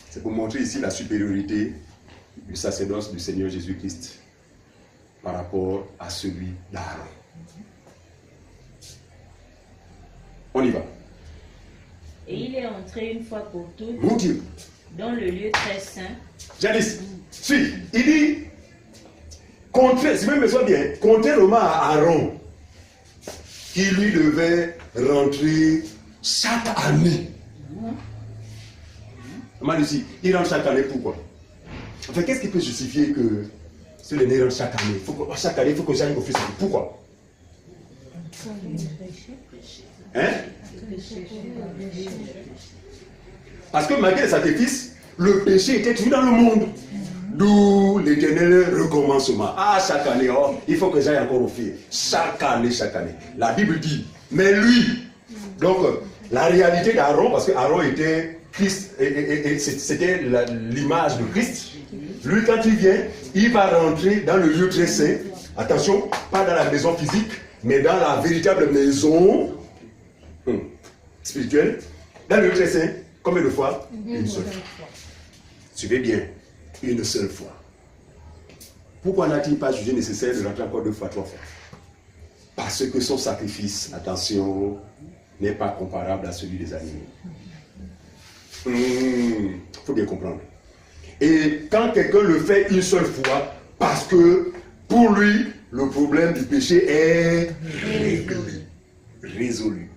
[SPEAKER 1] C'est pour montrer ici la supériorité du sacerdoce du Seigneur Jésus-Christ par rapport à celui d'Aaron. On y va.
[SPEAKER 3] Et il est entré une fois pour toutes
[SPEAKER 1] Mon Dieu.
[SPEAKER 3] dans le lieu très saint.
[SPEAKER 1] Jadis, suis, il dit, si même me souviens bien, contrairement à Aaron, qui lui devait rentrer chaque année. Il rentre chaque année, pourquoi? Enfin, qu'est-ce qui peut justifier que ce l'aîné rentre chaque année? Chaque année, il faut que j'aille offrir ça. Pourquoi? Hein? Parce que malgré les sacrifices, le péché était toujours dans le monde. D'où l'éternel recommencement. Chaque année, il faut que j'aille encore offrir. Chaque année. La Bible dit, mais lui, donc la réalité d'Aaron, parce que Aaron était Christ, et c'était l'image de Christ. Lui, quand il vient, il va rentrer dans le lieu très saint. Attention, pas dans la maison physique, mais dans la véritable maison spirituelle. Dans le lieu très saint, combien de fois? Une seule fois. Suivez bien, une seule fois. Pourquoi n'a-t-il pas jugé nécessaire de rentrer encore 2 fois, 3 fois? Parce que son sacrifice, attention, n'est pas comparable à celui des animaux. Il faut bien comprendre. Et quand quelqu'un le fait une seule fois, parce que pour lui, le problème du péché est résolu.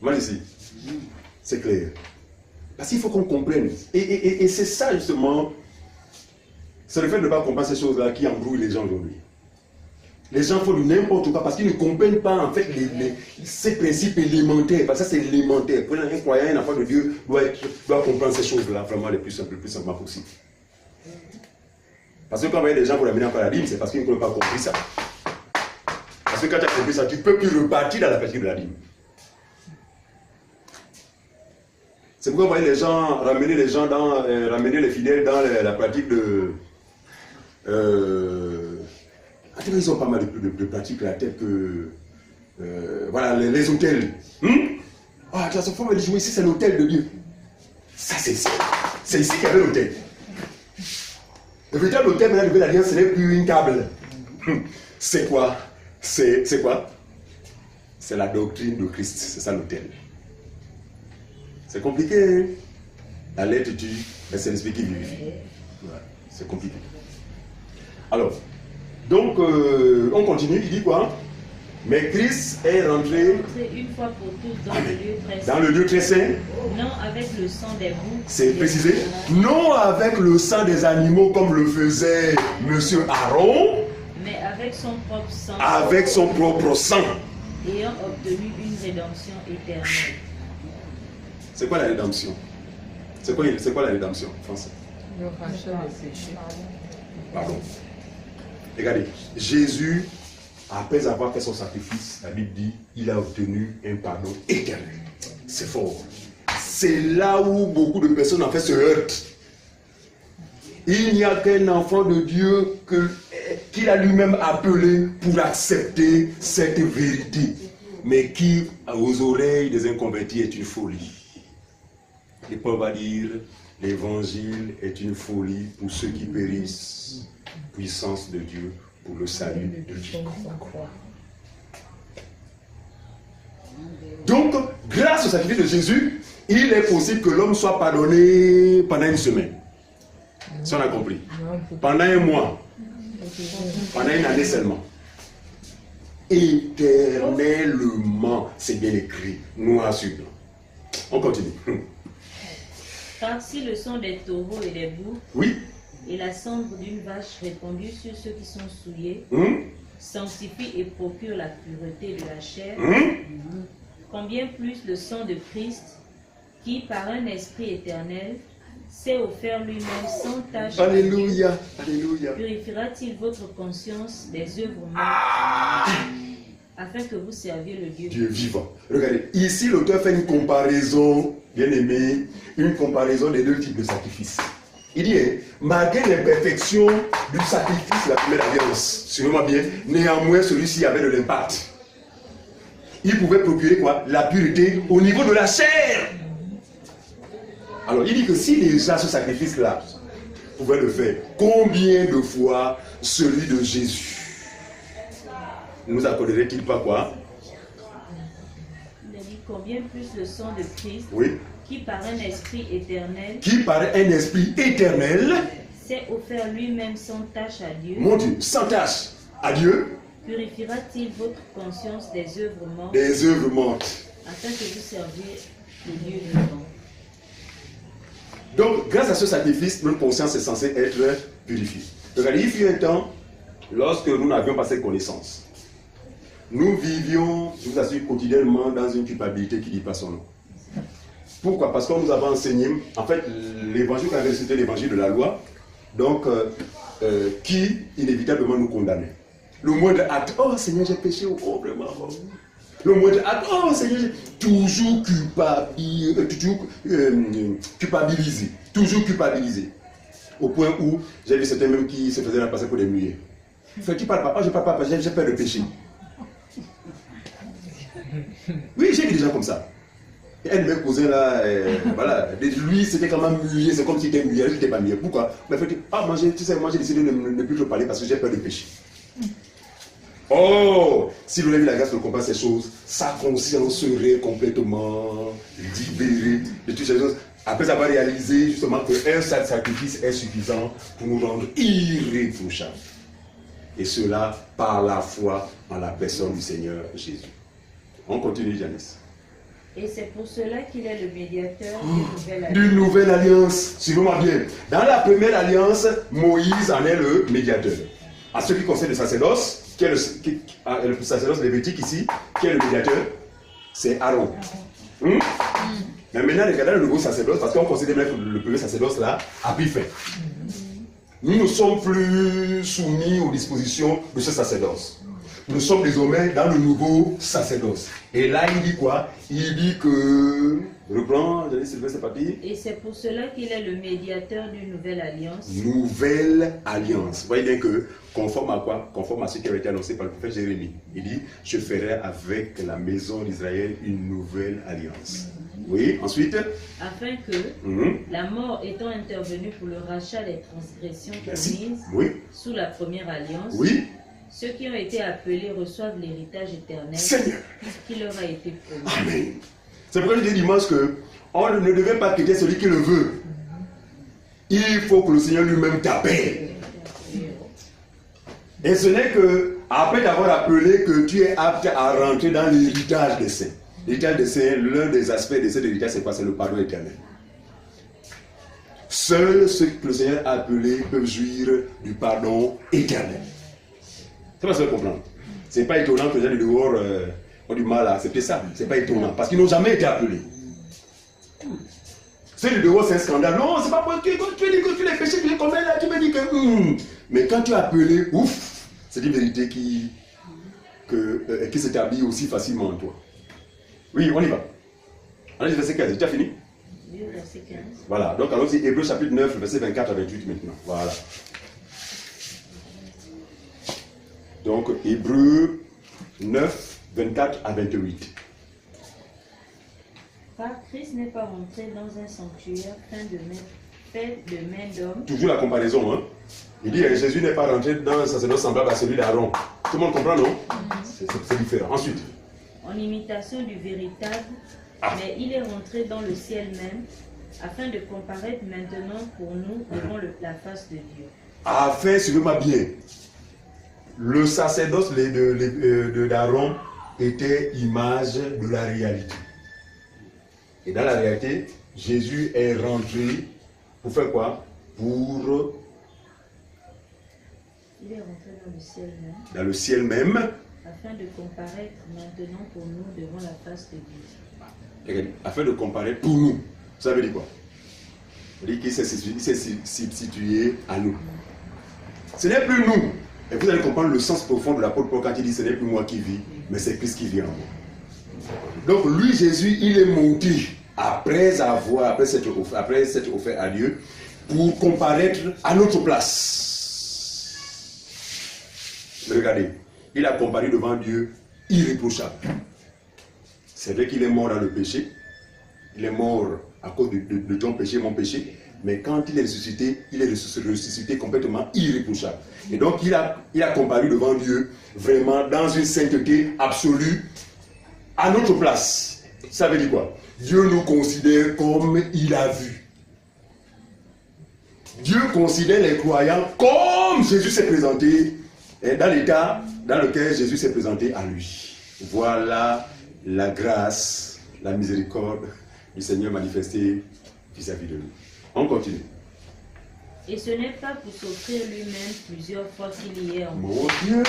[SPEAKER 1] Moi ici, c'est clair. Parce qu'il faut qu'on comprenne. Et c'est ça justement, c'est le fait de ne pas comprendre ces choses-là qui embrouillent les gens aujourd'hui. Les gens font du n'importe quoi parce qu'ils ne comprennent pas en fait ces principes élémentaires. Parce que ça c'est élémentaire. Pour un croyant, un enfant de Dieu doit comprendre ces choses-là vraiment le plus simplement possible. Parce que quand on voit des gens pour l'amener en paradigme, c'est parce qu'ils n'ont pas compris ça. Parce que quand tu as compris ça, tu ne peux plus repartir dans la pratique de la dîme. C'est pourquoi vous voyez les gens, ramener les fidèles dans la pratique de... ils ont pas mal de pratiques là, telles que... voilà, les hôtels. Attention, il faut me dire, ici c'est l'hôtel de Dieu. Ça c'est ici. C'est ici qu'il y avait l'hôtel. Le véritable hôtel, maintenant, de Nouvelle Alliance, ce n'est plus une table. C'est quoi? C'est quoi? C'est la doctrine de Christ. C'est ça l'hôtel. C'est compliqué, hein? La lettre tue, mais c'est l'esprit qui vivifie. Ouais, c'est compliqué. Alors, donc, on continue, il dit quoi? Mais Christ est rentré
[SPEAKER 3] une fois pour toutes dans le lieu très saint.
[SPEAKER 1] Dans le lieu très saint.
[SPEAKER 3] Non avec le sang des boucs.
[SPEAKER 1] C'est précisé. Non avec le sang des animaux comme le faisait Monsieur Aaron.
[SPEAKER 3] Mais avec son propre sang.
[SPEAKER 1] Avec son propre sang.
[SPEAKER 3] Ayant obtenu une rédemption éternelle.
[SPEAKER 1] C'est quoi la rédemption? C'est quoi la rédemption en français?
[SPEAKER 4] Le rachat des péchés.
[SPEAKER 1] Pardon. Regardez, Jésus, après avoir fait son sacrifice, la Bible dit, il a obtenu un pardon éternel. C'est fort. C'est là où beaucoup de personnes en fait se heurtent. Il n'y a qu'un enfant de Dieu qu'il a lui-même appelé pour accepter cette vérité, mais qui, aux oreilles des inconvertis, est une folie. Et Paul va dire, l'évangile est une folie pour ceux qui périssent, puissance de Dieu pour le salut de Dieu. Donc, grâce au sacrifice de Jésus, il est possible que l'homme soit pardonné pendant une semaine. Ça, on a compris. Pendant un mois. Pendant une année seulement. Éternellement, c'est bien écrit. Noir sur blanc. On continue.
[SPEAKER 3] Car si le sang des taureaux et des boucs,
[SPEAKER 1] oui,
[SPEAKER 3] et la cendre d'une vache répandue sur ceux qui sont souillés, sanctifie et procure la pureté de la chair, combien plus le sang de Christ, qui par un esprit éternel s'est offert lui-même sans tache,
[SPEAKER 1] alléluia, alléluia,
[SPEAKER 3] purifiera-t-il votre conscience des œuvres mortes, afin que vous serviez le Dieu
[SPEAKER 1] vivant. Regardez, ici l'auteur fait une comparaison, bien aimé, une comparaison des deux types de sacrifices. Il dit, malgré l'imperfection du sacrifice de la première alliance, suivez-moi bien, néanmoins celui-ci avait de l'impact. Il pouvait procurer quoi? La pureté au niveau de la chair. Alors il dit que si déjà ce sacrifice-là pouvait le faire, combien de fois celui de Jésus nous accorderait-il pas quoi?
[SPEAKER 3] Il a dit combien plus le sang de Christ,
[SPEAKER 1] oui,
[SPEAKER 3] qui par un esprit éternel, s'est offert lui-même sans tache à Dieu.
[SPEAKER 1] Mon Dieu, sans tache à Dieu.
[SPEAKER 3] Purifiera-t-il votre conscience des œuvres mortes,
[SPEAKER 1] afin
[SPEAKER 3] que vous serviez le Dieu vivant.
[SPEAKER 1] Donc, grâce à ce sacrifice, notre conscience est censée être purifiée. Regardez, il fut un temps, lorsque nous n'avions pas cette connaissance, nous vivions, je vous assure, quotidiennement dans une culpabilité qui ne dit pas son nom. Pourquoi? Parce qu'on nous avait enseigné, en fait, l'évangile qu'on avait reçu, c'était l'évangile de la loi, donc, qui inévitablement nous condamnait. Le moindre acte, oh Seigneur, j'ai péché, oh vraiment, oh. Le moindre acte, oh Seigneur, j'ai toujours culpabilisé. Au point où j'ai vu certains même qui se faisaient passer pour des muets. Fait, tu parles pas, oh je parle pas, j'ai peur de pécher. Oui, j'ai vu des gens comme ça. Et un de mes cousins là, voilà, lui c'était quand même muet, c'est comme s'il était muet, il n'était pas muet. Pourquoi? Mais fait, tu sais, moi j'ai décidé de ne plus te parler parce que j'ai peur de pécher. Oh, si l'on a eu la grâce de comprendre ces choses, sa conscience serait complètement libérée de toutes ces choses. Après avoir réalisé justement qu'un seul sacrifice est suffisant pour nous rendre irréprochables. Et cela par la foi en la personne du Seigneur Jésus. On continue, Janice.
[SPEAKER 3] Et c'est pour cela qu'il est le médiateur
[SPEAKER 1] d'une nouvelle alliance. Suivez-moi bien. Dans la première alliance, Moïse en est le médiateur. À ce qui concerne le sacerdoce, qui est le sacerdoce lévitique ici, qui est le médiateur, c'est Aaron. Mais maintenant, regardez le nouveau sacerdoce, parce qu'on considère même que le premier sacerdoce là a pris fin. Nous ne sommes plus soumis aux dispositions de ce sacerdoce. Nous sommes désormais dans le nouveau sacerdoce. Et là, il dit quoi? Il dit que... Reprends, j'allais Sylvain, c'est papier.
[SPEAKER 3] Et c'est pour cela qu'il est le médiateur d'une nouvelle alliance.
[SPEAKER 1] Nouvelle alliance. Vous voyez bien que, conforme à quoi? Conforme à ce qui avait été annoncé par le prophète Jérémie. Il dit, je ferai avec la maison d'Israël une nouvelle alliance. Oui, ensuite.
[SPEAKER 3] Afin que, la mort étant intervenue pour le rachat des transgressions commises sous la première alliance, ceux qui ont été appelés reçoivent l'héritage éternel qui leur a été promis.
[SPEAKER 1] Amen. C'est pourquoi je dis dimanche qu'on ne devait pas quitter celui qui le veut. Il faut que le Seigneur lui-même t'appelle. Et ce n'est que après t'avoir appelé que tu es apte à rentrer dans l'héritage des saints. L'héritage des saints, l'un des aspects de cet héritage, c'est quoi? C'est le pardon éternel. Seuls ceux que le Seigneur a appelés peuvent jouir du pardon éternel. C'est pas ça comprendre. C'est pas étonnant que les gens du dehors ont du mal à accepter ça. C'est pas étonnant. Parce qu'ils n'ont jamais été appelés. Ceux du dehors, c'est un scandale. Non, c'est pas parce que tu dis que tu l'as péché, tu es comme là, tu me dis que. Mais quand tu es appelé, ouf, c'est une vérité qui s'établit aussi facilement en toi. Oui, on y va. Allez, verset 15. Tu as fini?
[SPEAKER 3] 2, verset 15.
[SPEAKER 1] Voilà, donc allons-y, Hébreux chapitre 9, verset 24 à 28 maintenant. Voilà. Donc, Hébreux 9, 24 à 28.
[SPEAKER 3] Car Christ n'est pas rentré dans un sanctuaire fait de main d'homme.
[SPEAKER 1] Toujours la comparaison, hein. Il dit, Jésus n'est pas rentré dans un sacerdoce semblable à celui d'Aaron. Tout le monde comprend, non? C'est différent. Ensuite.
[SPEAKER 3] En imitation du véritable, mais il est rentré dans le ciel même, afin de comparaître maintenant pour nous devant la face de Dieu.
[SPEAKER 1] Afin, suivez-moi bien, le sacerdoce d'Aaron était image de la réalité. Et dans la réalité, Jésus est rentré pour faire quoi? Pour...
[SPEAKER 3] Il est rentré dans le ciel même.
[SPEAKER 1] Dans le ciel même.
[SPEAKER 3] Afin de comparaître maintenant pour nous devant la face de Dieu.
[SPEAKER 1] Afin de comparer pour nous. Ça veut dire quoi? Ça veut dire qu'il s'est substitué à nous. Ce n'est plus nous. Et vous allez comprendre le sens profond de l'apôtre Paul quand il dit ce n'est plus moi qui vis, mais c'est Christ qui vit en moi. Donc lui, Jésus, il est monté après s'être offert à Dieu pour comparaître à notre place. Mais regardez, il a comparé devant Dieu irréprochable. C'est vrai qu'il est mort dans le péché. Il est mort à cause de ton péché, mon péché. Mais quand il est ressuscité complètement irréprochable. Et donc il a comparé devant Dieu vraiment dans une sainteté absolue à notre place. Ça veut dire quoi? Dieu nous considère comme il a vu. Dieu considère les croyants comme Jésus s'est présenté, dans l'état dans lequel Jésus s'est présenté à lui. Voilà la grâce, la miséricorde du Seigneur manifestée vis-à-vis de nous. On continue.
[SPEAKER 3] Et ce n'est pas pour s'offrir lui-même plusieurs fois qu'il y est en
[SPEAKER 1] Mon Dieu!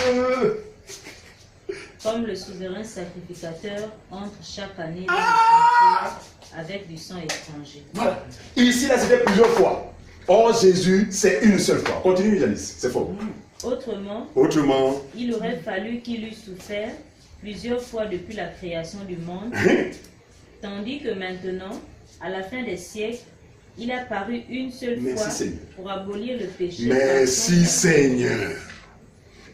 [SPEAKER 3] Comme le souverain sacrificateur entre chaque année dans le sanctuaire avec du sang étranger.
[SPEAKER 1] Voilà. Ici, là, c'était plusieurs fois. Or, Jésus, c'est une seule fois. Continue, Janice, c'est fort.
[SPEAKER 3] Autrement, il aurait fallu qu'il eût souffert plusieurs fois depuis la création du monde, tandis que maintenant, à la fin des siècles, il a paru une seule fois pour abolir le péché.
[SPEAKER 1] Merci Seigneur.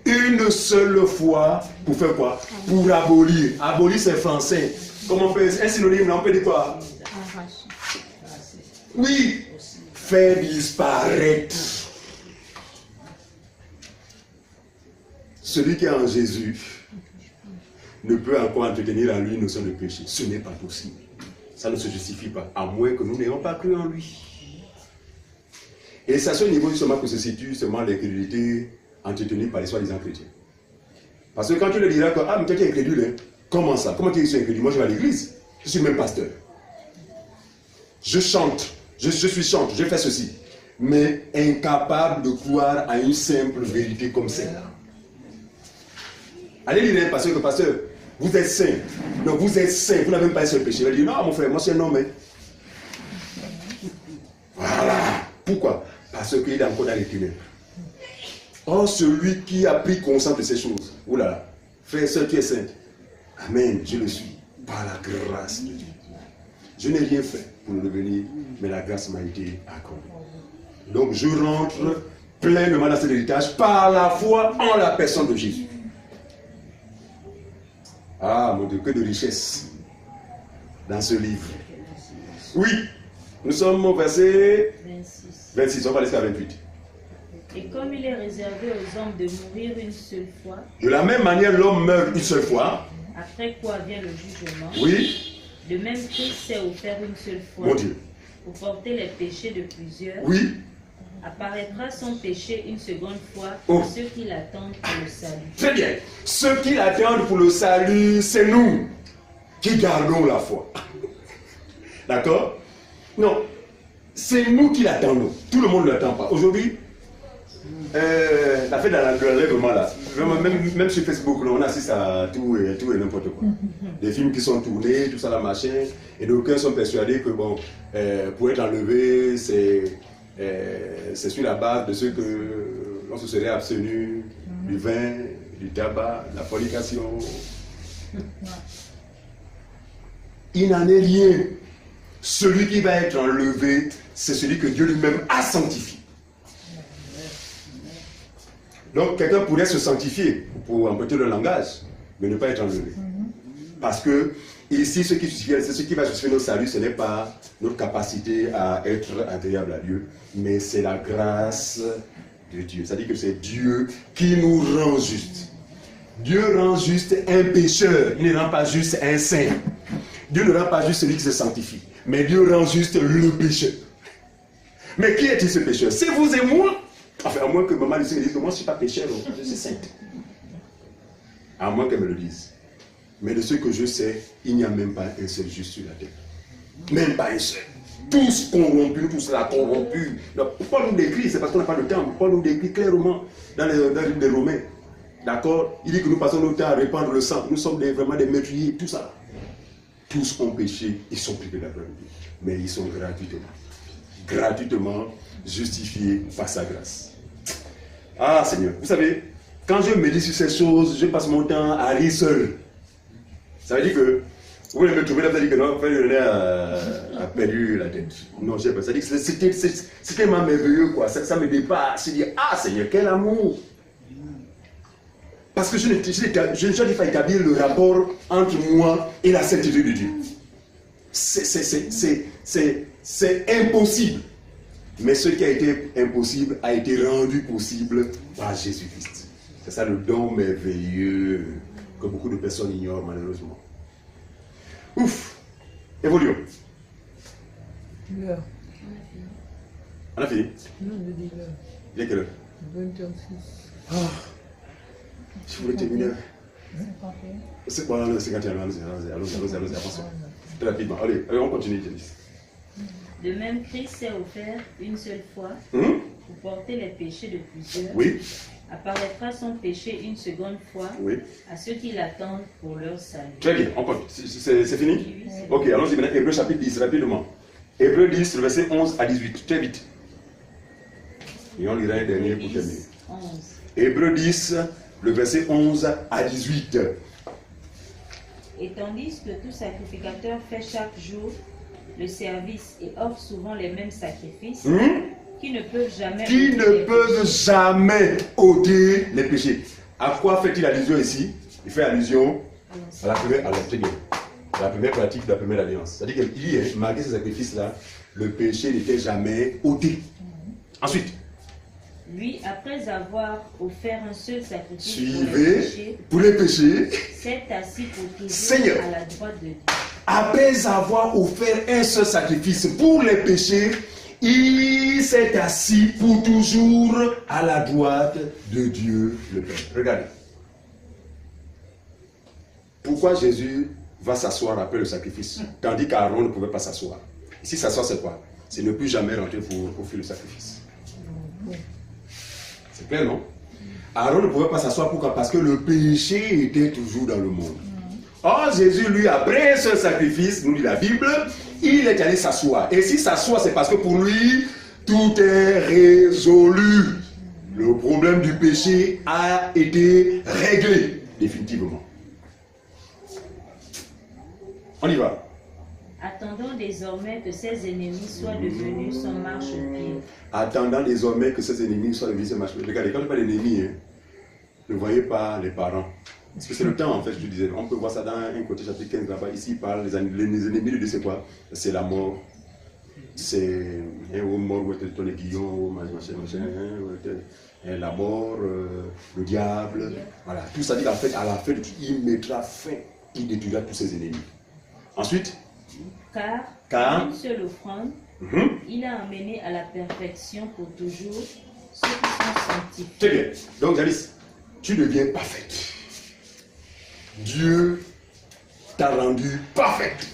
[SPEAKER 1] Une seule fois pour faire quoi? Pour abolir. Abolir, c'est français. Comment on peut, un synonyme, on peut dire quoi? Oui, faire disparaître. Celui qui est en Jésus ne peut encore entretenir en lui une notion de péché. Ce n'est pas possible. Ça ne se justifie pas, à moins que nous n'ayons pas cru en lui. Et c'est à ce niveau seulement que se situe seulement l'incrédulité entretenue par les soi-disant chrétiens. Parce que quand tu leur diras que, ah, mais toi tu es incrédule, hein? Comment ça? Comment tu es incrédule? Moi je vais à l'église, je suis même pasteur. Je chante, je suis chante, je fais ceci. Mais incapable de croire à une simple vérité comme celle-là. Allez dire, pasteur, vous êtes saint. Non, vous êtes saint, vous n'avez même pas un seul péché. Il va dire, non, mon frère, moi c'est un homme. Voilà. Pourquoi? Parce qu'il est encore dans les ténèbres. Or, celui qui a pris conscience de ces choses, oulala, frère, sœur, tu es sainte. Amen, je le suis. Par la grâce de Dieu. Je n'ai rien fait pour le devenir, mais la grâce m'a été accordée. Donc, je rentre pleinement dans cet héritage par la foi en la personne de Jésus. Ah, mon Dieu, que de richesse dans ce livre. Oui, nous sommes au verset 26, on va laisser à 28.
[SPEAKER 3] Et comme il est réservé aux hommes de mourir une seule fois,
[SPEAKER 1] de la même manière, l'homme meurt une seule fois.
[SPEAKER 3] Après quoi vient le jugement.
[SPEAKER 1] Oui.
[SPEAKER 3] De même Christ s'est offert une seule fois.
[SPEAKER 1] Mon Dieu.
[SPEAKER 3] Pour porter les péchés de plusieurs.
[SPEAKER 1] Oui.
[SPEAKER 3] Apparaîtra son péché une seconde fois pour ceux qui l'attendent pour le salut.
[SPEAKER 1] Très bien. Ceux qui l'attendent pour le salut, c'est nous qui gardons la foi. D'accord? Non. C'est nous qui l'attendons. Tout le monde ne l'attend pas. Aujourd'hui, la fête de l'enlèvement là, même sur Facebook, là, on assiste à tout et n'importe quoi. Des films qui sont tournés, tout ça, la machin, et d'aucuns sont persuadés que bon, pour être enlevé, c'est sur la base de ce que l'on se serait abstenu du vin, du tabac, de la fornication. Il n'en est rien. celui qui va être enlevé, c'est celui que Dieu lui-même a sanctifié. Donc quelqu'un pourrait se sanctifier, pour emprunter le langage, mais ne pas être enlevé. Parce que ici, ce qui va justifier notre salut, ce n'est pas notre capacité à être agréable à Dieu, mais c'est la grâce de Dieu. C'est-à-dire que c'est Dieu qui nous rend juste. Dieu rend juste un pécheur, il ne rend pas juste un saint. Dieu ne rend pas juste celui qui se sanctifie, mais Dieu rend juste le pécheur. Mais qui est-il ce pécheur? C'est vous et moi. Enfin, à moins que maman Lucie me dise que moi je ne suis pas pécheur, je suis sainte. À moins qu'elle me le dise. Mais de ce que je sais, il n'y a même pas un seul juste sur la terre. Même pas un seul. Tous corrompus, nous tous là corrompus. Donc, Paul nous décrit, c'est parce qu'on n'a pas le temps, Paul nous décrit clairement dans les Romains. D'accord? Il dit que nous passons notre temps à répandre le sang. Nous sommes vraiment des meurtriers, tout ça. Tous ont péché, ils sont privés de la gloire de Dieu. Mais ils sont gratuitement justifiés par sa grâce. Ah Seigneur, vous savez, quand je médite sur ces choses, je passe mon temps à rire seul. Ça veut dire que, vous voulez me trouver là, vous allez dire que non, a perdu la tête. Non, j'ai pas. Ça veut dire que c'est tellement merveilleux, quoi. Ça me dépasse. Je dis, ah Seigneur, quel amour. Parce que je ne pas établir le rapport entre moi et la sainteté de Dieu. C'est impossible. Mais ce qui a été impossible a été rendu possible par Jésus-Christ. C'est ça le don merveilleux que beaucoup de personnes ignorent malheureusement. Ouf! Évoluons.
[SPEAKER 4] L'heure.
[SPEAKER 1] On a fini?
[SPEAKER 4] Non, je dis l'heure.
[SPEAKER 1] Il est quelle heure?
[SPEAKER 4] 20h06.
[SPEAKER 1] Ah, je voulais terminer. C'est quoi? Allons-y, avançons. Très rapidement. Allez, on continue, Janice.
[SPEAKER 3] De même, Christ s'est offert une seule fois pour porter les péchés de plusieurs.
[SPEAKER 1] Oui.
[SPEAKER 3] Apparaîtra son péché une seconde fois à ceux qui l'attendent pour leur salut.
[SPEAKER 1] Très bien, on continue. C'est fini?
[SPEAKER 3] Oui, c'est
[SPEAKER 1] Ok, allons-y maintenant. Hébreux chapitre 10, rapidement. Hébreux 10, verset 11 à 18. Très vite. Et on lira un dernier pour terminer.
[SPEAKER 3] 11.
[SPEAKER 1] Hébreux 10, le verset 11 à 18.
[SPEAKER 3] Et tandis que tout sacrificateur fait chaque jour le service et offre souvent les mêmes sacrifices, qui ne peuvent jamais
[SPEAKER 1] ôter les péchés. À quoi fait-il allusion ici? Il fait allusion à la première pratique de la première alliance. C'est-à-dire qu'il dit, malgré ces sacrifices-là, le péché n'était jamais ôté. Ensuite,
[SPEAKER 3] lui, après avoir offert un seul sacrifice
[SPEAKER 1] pour les péchés,
[SPEAKER 3] s'est assis pour toujours
[SPEAKER 1] Seigneur,
[SPEAKER 3] à la droite de Dieu.
[SPEAKER 1] Après avoir offert un seul sacrifice pour les péchés, il s'est assis pour toujours à la droite de Dieu le Père. Regardez. Pourquoi Jésus va s'asseoir après le sacrifice, tandis qu'Aaron ne pouvait pas s'asseoir? Ici, s'asseoir, c'est quoi? C'est ne plus jamais rentrer pour offrir le sacrifice. C'est clair, non? Aaron ne pouvait pas s'asseoir, pourquoi? Parce que le péché était toujours dans le monde. Or, Jésus, lui, après ce sacrifice, nous dit la Bible, il est allé s'asseoir. Et si s'asseoir, c'est parce que pour lui, tout est résolu. Le problème du péché a été réglé, définitivement. On y va.
[SPEAKER 3] Attendant désormais que ses ennemis soient devenus son marchepied.
[SPEAKER 1] Attendant désormais que ses ennemis soient devenus son marchepied. Regardez, quand je parle d'ennemis, ne voyez pas les parents. Parce que c'est le temps, en fait, je disais. On peut voir ça dans un côté chapitre 15 là-bas. Ici, il parle les ennemis de Dieu, c'est quoi? C'est la mort. C'est un mort où était ton aiguillon, la mort, le diable. Voilà. Tout ça dit qu'en fait, à la fin, il mettra fin. Il détruira tous ses ennemis. Ensuite,
[SPEAKER 3] car une seule offrande, il a amené à la perfection pour toujours ceux qui sont sanctifiés.
[SPEAKER 1] Très bien. Donc, Janice, tu deviens parfaite. Dieu t'a rendu parfaite.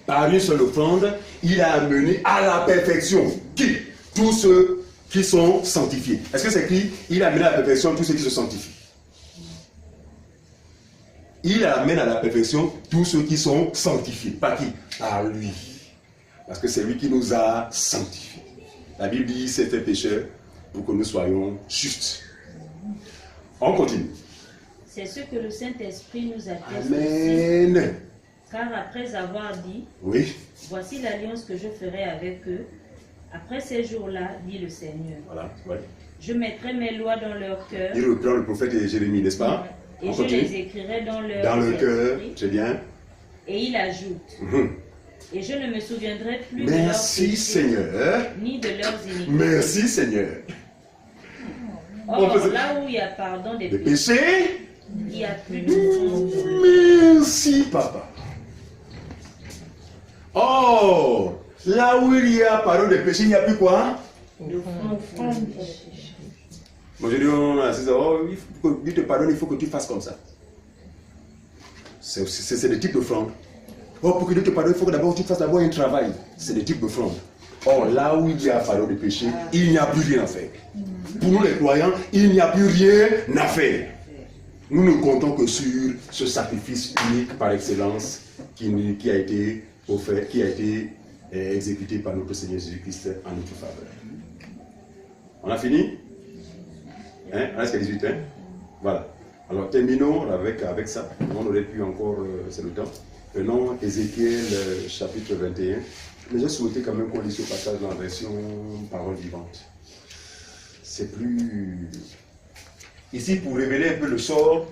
[SPEAKER 1] Par une seule offrande, il a amené à la perfection. Qui? Tous ceux qui sont sanctifiés. Est-ce que c'est qui? Il a amené à la perfection tous ceux qui se sanctifient. Il amène à la perfection tous ceux qui sont sanctifiés. Par qui? Par lui. Parce que c'est lui qui nous a sanctifiés. La Bible dit c'est un pécheur pour que nous soyons justes. On continue.
[SPEAKER 3] C'est ce que le Saint-Esprit nous atteste.
[SPEAKER 1] Amen.
[SPEAKER 3] Car après avoir dit,
[SPEAKER 1] Oui.
[SPEAKER 3] voici l'alliance que je ferai avec eux, après ces jours-là, dit le Seigneur.
[SPEAKER 1] Voilà. Ouais.
[SPEAKER 3] Je mettrai mes lois dans leur cœur.
[SPEAKER 1] Il reprend le prophète Jérémie, n'est-ce pas?
[SPEAKER 3] Et
[SPEAKER 1] On
[SPEAKER 3] je
[SPEAKER 1] continue.
[SPEAKER 3] les écrirai dans leur
[SPEAKER 1] Dans le cœur,
[SPEAKER 3] esprit.
[SPEAKER 1] c'est bien.
[SPEAKER 3] Et il ajoute, et je ne me souviendrai plus de leurs
[SPEAKER 1] Merci
[SPEAKER 3] péchés,
[SPEAKER 1] Seigneur.
[SPEAKER 3] ni de leurs iniquités.
[SPEAKER 1] Merci Seigneur.
[SPEAKER 3] Or, là où il y a pardon des
[SPEAKER 1] Les
[SPEAKER 3] péchés,
[SPEAKER 1] péchés.
[SPEAKER 3] il n'y a plus de
[SPEAKER 1] Merci Papa. Oh, là où il y a pardon des péchés, il n'y a plus quoi? Moi je dis, oh, pour que Dieu te pardonne, il faut que tu fasses comme ça. C'est des types d'offrandes. Oh, pour que Dieu te pardonne, il faut que d'abord tu fasses d'abord un travail. C'est des types d'offrandes. Or, là où il y a pardon des péchés, il n'y a plus rien à faire. Pour nous les croyants, il n'y a plus rien à faire. Nous ne comptons que sur ce sacrifice unique par excellence qui a été offert, qui a été exécuté par notre Seigneur Jésus-Christ en notre faveur. On a fini? Hein? On reste à 18, hein? Voilà. Alors terminons avec ça. On aurait pu encore, c'est le temps. Prenons Ézéchiel chapitre 21. Mais j'ai souhaité quand même qu'on lise ce passage dans la version parole vivante. C'est plus... Ici, pour révéler un peu le sort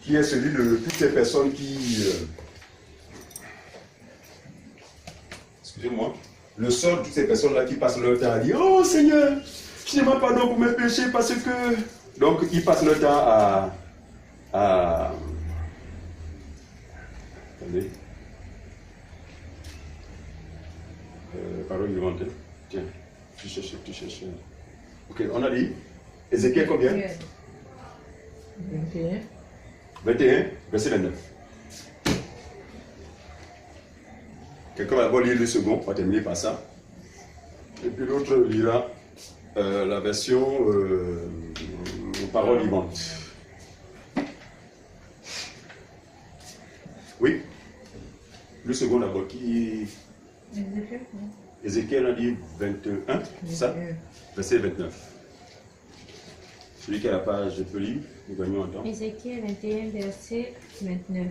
[SPEAKER 1] qui est celui de toutes ces personnes qui... Excusez-moi. Le sort de toutes ces personnes-là qui passent leur temps à dire « Oh Seigneur, je demande pardon pour mes péchés parce que... » Donc, ils passent leur temps à... Attendez. Parole vivante. Tiens, tu cherches. Ok, on a dit Ézéchiel combien?
[SPEAKER 4] 21.
[SPEAKER 1] 21, verset 29. Quelqu'un va d'abord lire le second, on va terminer par ça. Et puis l'autre lira la version parole vivante. Oui. Le second d'abord qui... Ézéchiel a dit 21, ça, verset 29. Celui qui a la page, je peux lire, nous gagnons en temps.
[SPEAKER 2] Ézéchiel 21, verset 29.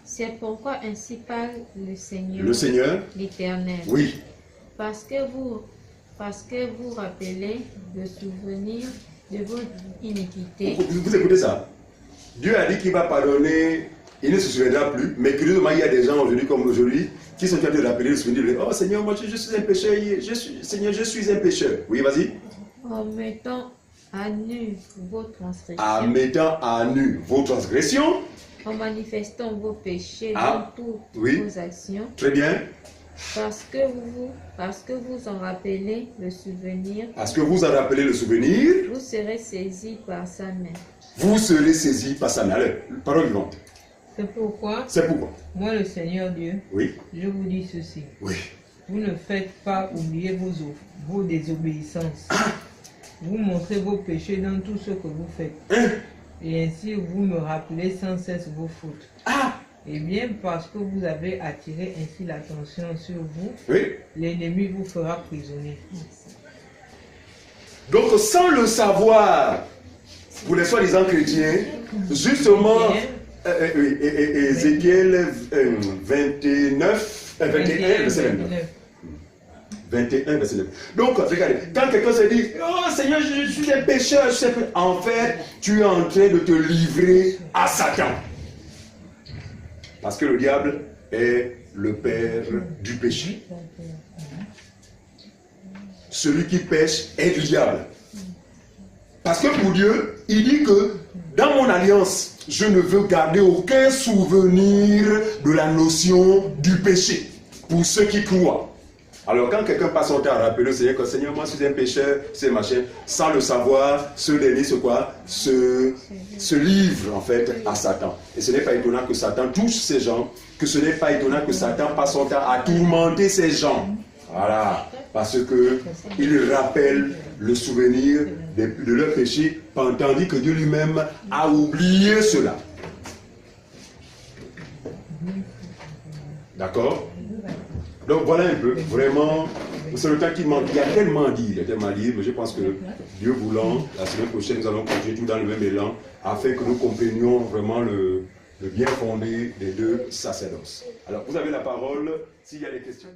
[SPEAKER 2] C'est pourquoi ainsi parle le Seigneur, l'Éternel.
[SPEAKER 1] Oui.
[SPEAKER 2] Parce que vous rappelez le souvenir de vos iniquités.
[SPEAKER 1] Vous écoutez ça? Dieu a dit qu'il va pardonner, il ne se souviendra plus, mais curieusement, il y a des gens aujourd'hui comme aujourd'hui qui sont en train de rappeler le souvenir. Oh Seigneur, moi je suis un pécheur, Seigneur, je suis un pécheur. Oui, vas-y.
[SPEAKER 2] En mettant à nu vos transgressions.
[SPEAKER 1] En mettant à nu vos transgressions.
[SPEAKER 2] En manifestant vos péchés dans toutes vos actions.
[SPEAKER 1] Très bien.
[SPEAKER 2] Parce que vous en rappelez le souvenir.
[SPEAKER 1] Parce que vous en rappelez le souvenir.
[SPEAKER 2] Vous serez saisis par sa main.
[SPEAKER 1] Vous serez saisis par sa main. Allez, parole vivante.
[SPEAKER 4] C'est pourquoi, moi le Seigneur Dieu, je vous dis ceci.
[SPEAKER 1] Oui.
[SPEAKER 4] Vous ne faites pas oublier vos désobéissances. Vous montrez vos péchés dans tout ce que vous faites. Et ainsi vous me rappelez sans cesse vos fautes. Et bien parce que vous avez attiré ainsi l'attention sur vous, l'ennemi vous fera prisonnier. Donc sans le savoir, pour les soi-disant chrétiens, justement, Ézéchiel 21, verset 29. 21, verset 9. Donc, regardez, quand quelqu'un se dit, oh Seigneur, je suis un pécheur, en fait, tu es en train de te livrer à Satan. Parce que le diable est le père du péché. Celui qui pêche est du diable. Parce que pour Dieu, il dit que dans mon alliance, je ne veux garder aucun souvenir de la notion du péché. Pour ceux qui croient. Alors quand quelqu'un passe son temps à rappeler au Seigneur que Seigneur, moi je suis un pécheur, c'est machin, sans le savoir, ce dernier c'est quoi? Se livre en fait à Satan. Et ce n'est pas étonnant que Satan touche ces gens, que ce n'est pas étonnant que Satan passe son temps à tourmenter ces gens. Voilà, parce que il rappelle le souvenir de leur péché, tandis que Dieu lui-même a oublié cela. D'accord? Donc voilà un peu, vraiment, c'est le temps qui manque. Il y a tellement dit, mais je pense que Dieu voulant, la semaine prochaine, nous allons continuer tout dans le même élan, afin que nous comprenions vraiment le le bien fondé des deux sacerdoces. Alors, vous avez la parole s'il y a des questions.